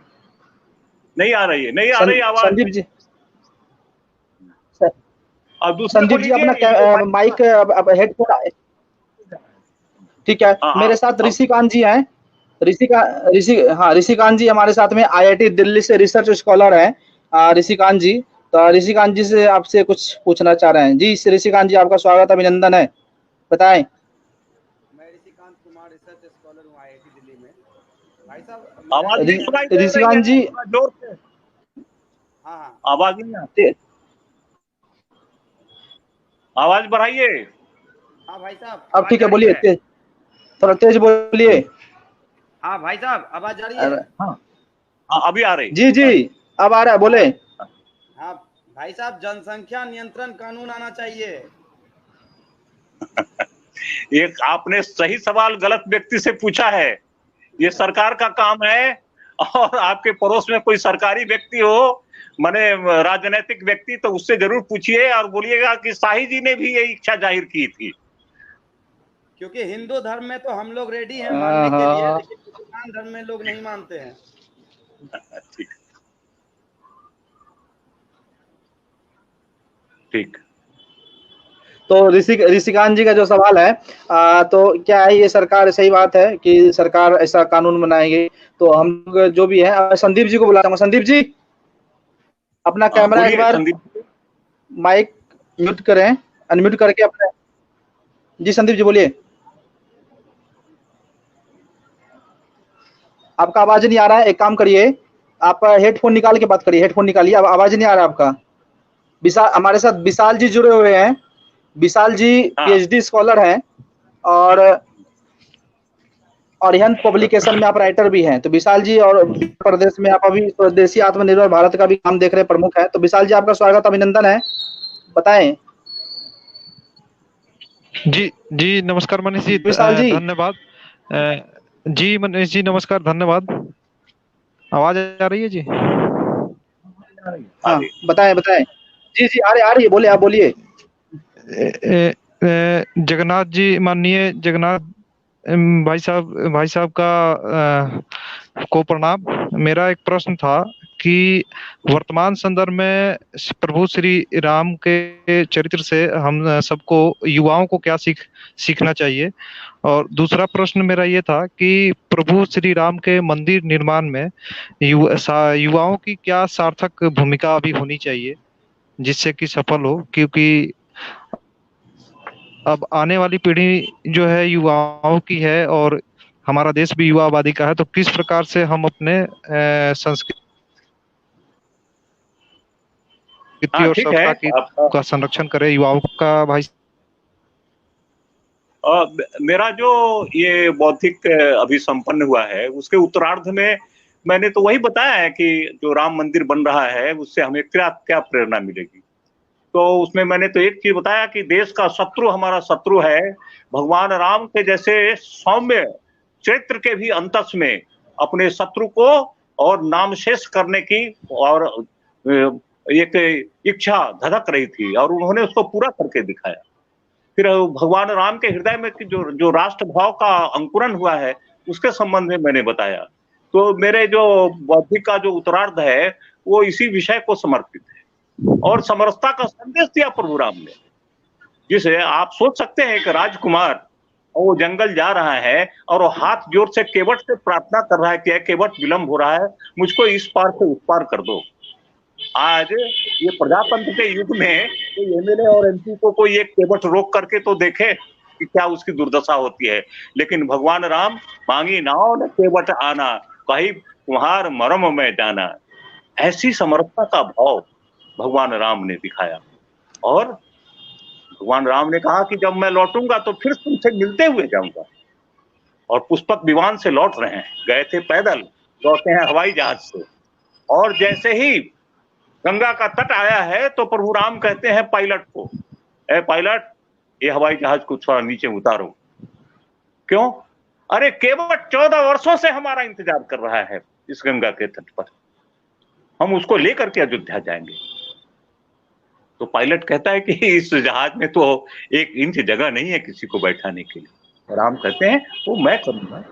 नहीं आ रही है, नहीं आ रही आवाज संदीप जी। अब संदीप जी अपना माइक अब हेडफोन, ठीक है। मेरे साथ ऋषिकांत जी हैं। ऋषिकांत जी हमारे साथ में IIT दिल्ली से रिसर्च स्कॉलर हैं ऋषिकांत जी। तो ऋषिकांत जी से आपसे कुछ पूछना चाह रहे हैं। जी ऋषिकांत जी आपका स्वागत, अभिनंदन है, बताएं। मैं ऋषिकांत कुमार, रिसर्च स्कॉलर हूँ IIT दिल्ली में। भाई साहब ऋषिकांत जी, जोर से। हाँ आवाज नहीं आती, आवाज बढ़ाइए। हाँ भाई साहब अब ठीक है, बोलिए, थोड़ा तेज बोलिए। हाँ भाई साहब आवाज आ रही है? हाँ अभी आ रही। जी जी अब आ रहा है, बोले। हाँ भाई साहब, जनसंख्या नियंत्रण कानून आना चाहिए। एक आपने सही सवाल गलत व्यक्ति से पूछा है। ये सरकार का काम है, और आपके पड़ोस में कोई सरकारी व्यक्ति हो, माने राजनीतिक व्यक्ति, तो उससे जरूर पूछिए और बोलिएगा कि शाही जी ने भी ये इच्छा जाहिर की थी। क्योंकि हिंदू धर्म में तो हम लोग रेडी हैं मानने के लिए, लेकिन मुसलमान धर्म में लोग नहीं मानते हैं। ठीक। तो ऋषिकांत जी का जो सवाल है, तो क्या है, ये सरकार, सही बात है कि सरकार ऐसा कानून बनाएगी, तो हम लोग जो भी है, संदीप जी को बुलाऊंगा। संदीप जी अपना कैमरा एक बार माइक म्यूट करें, अनम्यूट करके अपने। जी संदीप जी बोलिए। आपका आवाज नहीं आ रहा है, एक काम करिए, आप हेडफोन निकाल के बात करिए, हेडफोन निकालिए, अब आवाज नहीं आ रहा आपका। विशाल, हमारे साथ विशाल जी जुड़े हुए हैं। विशाल जी PhD स्कॉलर हैं और अरिहंत पब्लिकेशन में आप राइटर भी हैं। तो विशाल जी, और प्रदेश में आप अभी स्वदेशी आत्मनिर्भर भारत का भी काम देख रहे हैं, प्रमुख है। तो विशाल जी आपका स्वागत, अभिनंदन है, बताएं। जी नमस्कार मनीष जी, विशाल जी धन्यवाद। जी मनीष जी नमस्कार, धन्यवाद। आवाज आ रही है जी? हाँ बताएं। जी जी आ रही है, बोले, आप बोलिए। जगन्नाथ जी, माननीय जगन्नाथ भाई साहब का को प्रणाम। मेरा एक प्रश्न था कि वर्तमान संदर्भ में प्रभु श्री राम के चरित्र से हम सबको युवाओं को क्या सीखना चाहिए। और दूसरा प्रश्न मेरा ये था कि प्रभु श्री राम के मंदिर निर्माण में युवाओं की क्या सार्थक भूमिका अभी होनी चाहिए जिससे कि सफल हो, क्योंकि अब आने वाली पीढ़ी जो है युवाओं की है और हमारा देश भी युवा आबादी का है, तो किस प्रकार से हम अपने संस्कृति और ठीक है सभ्यता का संरक्षण करें युवाओं का। भाई मेरा जो ये बौद्धिक अभिसंपन्न हुआ है उसके उत्तरार्ध में मैंने तो वही बताया है कि जो राम मंदिर बन रहा है उससे हमें क्या क्या प्रेरणा मिलेगी। तो उसमें मैंने तो एक चीज बताया कि देश का शत्रु हमारा शत्रु है। भगवान राम के जैसे सौम्य चरित्र के भी अंतस में अपने शत्रु को और नामशेष करने की और एक इच्छा धधक रही थी और उन्होंने उसको पूरा करके दिखाया। फिर भगवान राम के हृदय में जो राष्ट्र भाव का अंकुरन हुआ है उसके संबंध में मैंने बताया। तो मेरे जो बौद्धिक का जो उत्तरार्ध है वो इसी विषय को समर्पित है और समरसता का संदेश दिया प्रभु राम ने, जिसे आप सोच सकते हैं कि राजकुमार वो जंगल जा रहा है और वो हाथ जोर से केवट से प्रार्थना कर रहा है कि केवट विलंब हो रहा है, मुझको इस पार से उस पार कर दो। आज ये प्रजातंत्र के युग में कोई एमएलए और एमपी को कोई एक केवट रोक करके तो देखे कि क्या उसकी दुर्दशा होती है। लेकिन भगवान राम मांगी नाव न केवट आना, कहीं तुम्हार मरम में जाना, ऐसी समर्पणता का भाव भगवान राम ने दिखाया। और भगवान राम ने कहा कि जब मैं लौटूंगा तो फिर तुमसे मिलते हुए जाऊंगा। और पुष्पक विमान से लौट रहे हैं, गए थे पैदल, लौटे हैं हवाई जहाज से। और जैसे ही गंगा का तट आया है तो प्रभु राम कहते हैं पायलट को, ए पायलट ये हवाई जहाज को थोड़ा नीचे उतारो। क्यों? अरे केवट 14 वर्षों से हमारा इंतजार कर रहा है इस गंगा के तट पर, हम उसको लेकर के अयोध्या जाएंगे। तो पायलट कहता है कि इस जहाज में तो 1 इंच जगह नहीं है किसी को बैठाने के लिए। राम कहते हैं वो मैं करूंगा।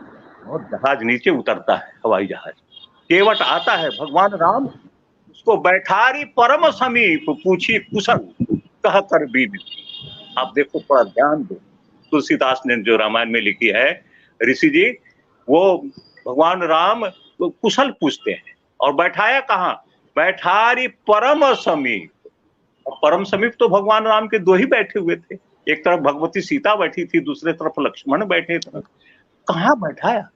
और जहाज नीचे उतरता है, हवाई जहाज। केवट आता है, भगवान राम उसको बैठारी परम समीप, पूछी कुशल कह कर बीन। आप देखो, थोड़ा ध्यान दो, तुलसीदास ने जो रामायण में लिखी है ऋषि जी, वो भगवान राम कुशल पूछते हैं। और बैठाया कहाँ? बैठारी परम समीप। और परम समीप तो भगवान राम के 2 ही बैठे हुए थे, एक तरफ भगवती सीता बैठी थी, दूसरे तरफ लक्ष्मण बैठे थे। कहाँ बैठाया?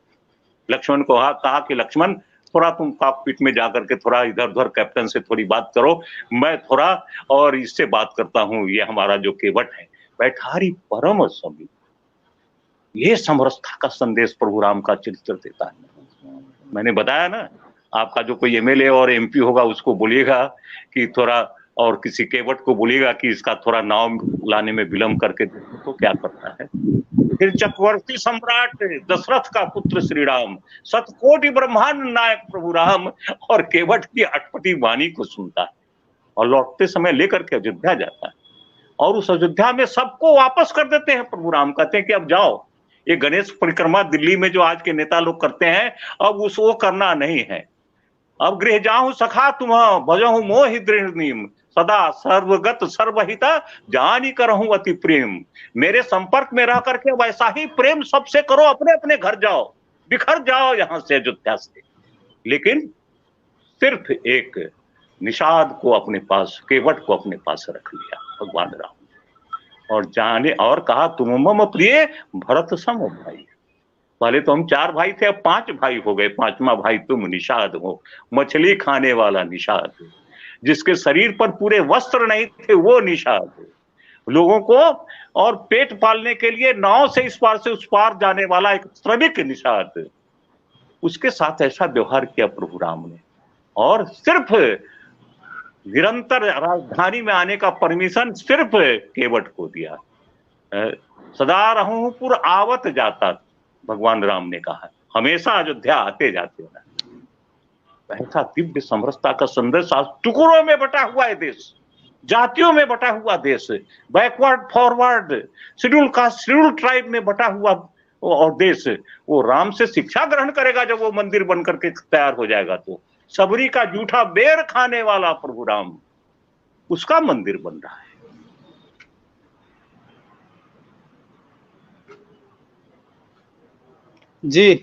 लक्ष्मण को कहा कि लक्ष्मण थोड़ा तुम कॉकपिट में जाकर के थोड़ा इधर उधर कैप्टन से थोड़ी बात करो, मैं थोड़ा और इससे बात करता हूँ, ये हमारा जो केवट है। बैठारी परम समीप, ये समरसता का संदेश प्रभु राम का चरित्र देता है। मैंने बताया ना, आपका जो कोई एमएलए और एमपी होगा उसको बोलिएगा कि थोड़ा, और किसी केवट को बोलिएगा कि इसका थोड़ा नाव लाने में विलंब करके तो क्या करता है। फिर चक्रवर्ती सम्राट दशरथ का पुत्र श्री राम, शतकोटि ब्रह्मांड नायक प्रभु राम, और केवट की अटपटी वाणी को सुनता है और लौटते समय लेकर के अयोध्या जाता है। और उस अयोध्या में सबको वापस कर देते हैं प्रभु राम। कहते हैं कि अब जाओ, ये गणेश परिक्रमा दिल्ली में जो आज के नेता लोग करते हैं, अब वो करना नहीं है। अब गृह जाऊं सखा तुम भजहु मोहि दृढ़ नीम, सदा सर्वगत सर्वहिता जानी करहूं अति प्रेम। मेरे संपर्क में रह करके वैसा ही प्रेम सबसे करो, अपने अपने घर जाओ, बिखर जाओ यहां से अयोध्या से। लेकिन सिर्फ एक निषाद को अपने पास, केवट को अपने पास रख लिया भगवान राम। और जाने और कहा तुम मम प्रिय भरत सम भाई। पहले तो हम 4 भाई थे, अब 5 भाई हो गए, 5वां भाई तुम निषाद हो, मछली खाने वाला निषाद, जिसके शरीर पर पूरे वस्त्र नहीं थे वो निषाद, लोगों को और पेट पालने के लिए नाव से इस पार से उस पार जाने वाला एक श्रमिक निषाद। उसके साथ ऐसा व्यवहार किया प्रभु राम ने। और सिर्फ निरंतर राजधानी में आने का परमिशन सिर्फ केवट को दिया। सदा रहूं पुर आवत जाता, भगवान राम ने कहा, हमेशा अयोध्या आते जाते रहना। ऐसा दिव्य समरसता का संदेश आज टुकड़ों में बटा हुआ है देश, जातियों में बटा हुआ देश, backward forward, schedule caste schedule tribe में बटा हुआ और देश, वो राम से शिक्षा ग्रहण करेगा जब वो मंदिर बन करके तैयार हो जाएगा। तो सबरी का जूठा बेर खाने वाला प्रभु राम, उसका मंदिर बन रहा है। जी,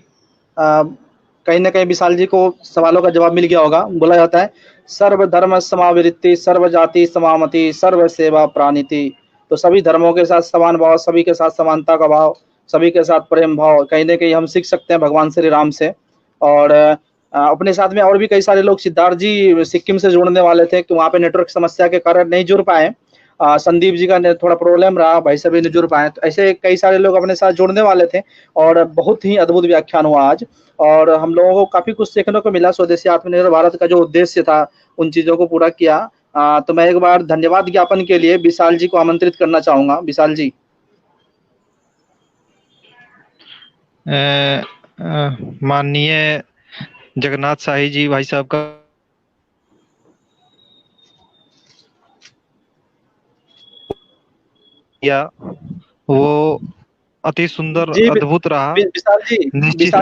कहीं ना कहीं विशाल जी को सवालों का जवाब मिल गया होगा। बोला जाता है सर्वधर्म समावृत्ति, सर्व जाति समामति, सर्व सेवा प्राणिति। तो सभी धर्मों के साथ समान भाव, सभी के साथ समानता का भाव, सभी के साथ प्रेम भाव, कहीं ना कहीं हम सीख सकते हैं भगवान श्री राम से। और अपने साथ में और भी कई सारे लोग, सिद्धार्थ जी सिक्किम से जुड़ने वाले थे कि वहाँ पे नेटवर्क समस्या के कारण नहीं जुड़ पाए। संदीप जी का थोड़ा प्रॉब्लम रहा, भाई सभी नहीं जुड़ पाए। तो ऐसे कई सारे लोग अपने साथ जुड़ने वाले थे और बहुत ही अद्भुत व्याख्यान हुआ आज, और हम लोगों को काफी कुछ सीखने को मिला। स्वदेशी आत्मनिर्भर भारत का जो उद्देश्य था उन चीजों को पूरा किया। तो मैं एक बार धन्यवाद ज्ञापन के लिए विशाल जी को आमंत्रित करना चाहूंगा। विशाल जी। माननीय जगन्नाथ शाही जी भाई साहब का या वो अति सुंदर जी अद्भुत रहा। विशाल जी, निश्चित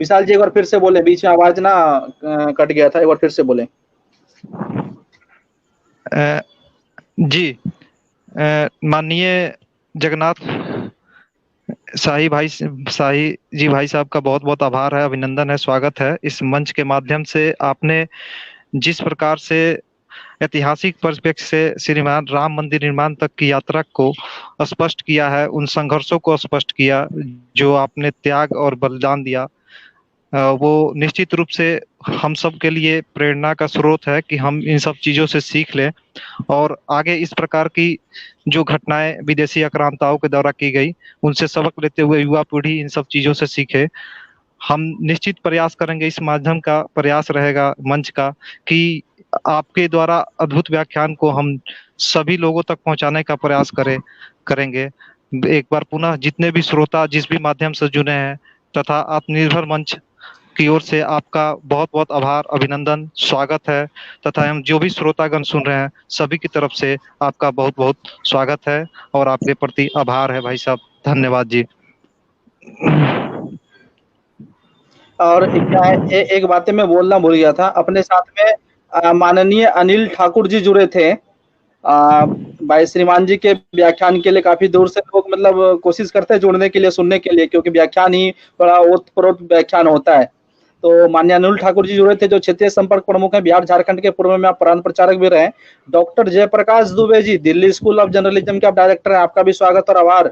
विशाल जी एक बार फिर से बोले, बीच में आवाज ना कट गया था, एक बार फिर से बोले। जी, माननीय जगन्नाथ शाही जी भाई साहब का बहुत बहुत आभार है, अभिनंदन है, स्वागत है। इस मंच के माध्यम से आपने जिस प्रकार से ऐतिहासिक परिप्रेक्ष्य से श्रीमान राम मंदिर निर्माण तक की यात्रा को स्पष्ट किया है, उन संघर्षों को स्पष्ट किया जो आपने त्याग और बलिदान दिया, वो निश्चित रूप से हम सब के लिए प्रेरणा का स्रोत है कि हम इन सब चीजों से सीख लें और आगे इस प्रकार की जो घटनाएं विदेशी आक्रांताओं के द्वारा की गई उनसे सबक लेते हुए युवा पीढ़ी इन सब चीजों से सीखे। हम निश्चित प्रयास करेंगे, इस माध्यम का प्रयास रहेगा मंच का कि आपके द्वारा अद्भुत व्याख्यान को हम सभी लोगों तक पहुंचाने का प्रयास करेंगे। एक बार पुनः जितने भी श्रोता जिस भी माध्यम से जुड़े हैं तथा आत्मनिर्भर मंच की ओर से आपका बहुत बहुत आभार, अभिनंदन, स्वागत है तथा हम जो भी श्रोतागण सुन रहे हैं सभी की तरफ से आपका बहुत बहुत स्वागत है और आपके प्रति आभार है भाई साहब। धन्यवाद जी। और क्या है, एक बातें मैं बोलना भूल गया था, अपने साथ में माननीय अनिल ठाकुर जी जुड़े थे। भाई श्रीमान जी के व्याख्यान के लिए काफी दूर से लोग मतलब कोशिश करते हैं जुड़ने के लिए, सुनने के लिए, क्योंकि व्याख्यान ही बड़ा ओतप्रोत व्याख्यान होता है। तो माननीय अनिल ठाकुर जी जुड़े थे, जो क्षेत्रीय संपर्क प्रमुख हैं बिहार झारखंड के। पूर्व में आप प्रांत प्रचारक भी रहे। Doctor Jayprakash Dubey ji Delhi school of journalism के आप डायरेक्टर हैं, आपका भी स्वागत और आभार।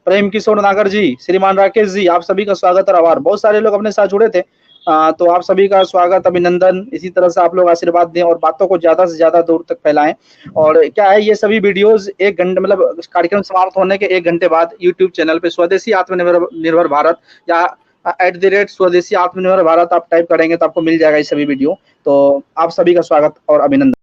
प्रेम किशोर नागर जी, श्रीमान राकेश जी, आप सभी का स्वागत और आभार। बहुत सारे लोग अपने साथ जुड़े थे, तो आप सभी का स्वागत, अभिनंदन। इसी तरह से आप लोग आशीर्वाद दें और बातों को ज्यादा से ज्यादा दूर तक फैलाएं। और क्या है, ये सभी वीडियोस 1 घंटे मतलब कार्यक्रम समाप्त होने के 1 घंटे बाद यूट्यूब चैनल पे स्वदेशी आत्मनिर्भर भारत या @स्वदेशी आत्मनिर्भर भारत आप टाइप करेंगे तो आपको मिल जाएगा ये सभी वीडियो। तो आप सभी का स्वागत और अभिनंदन।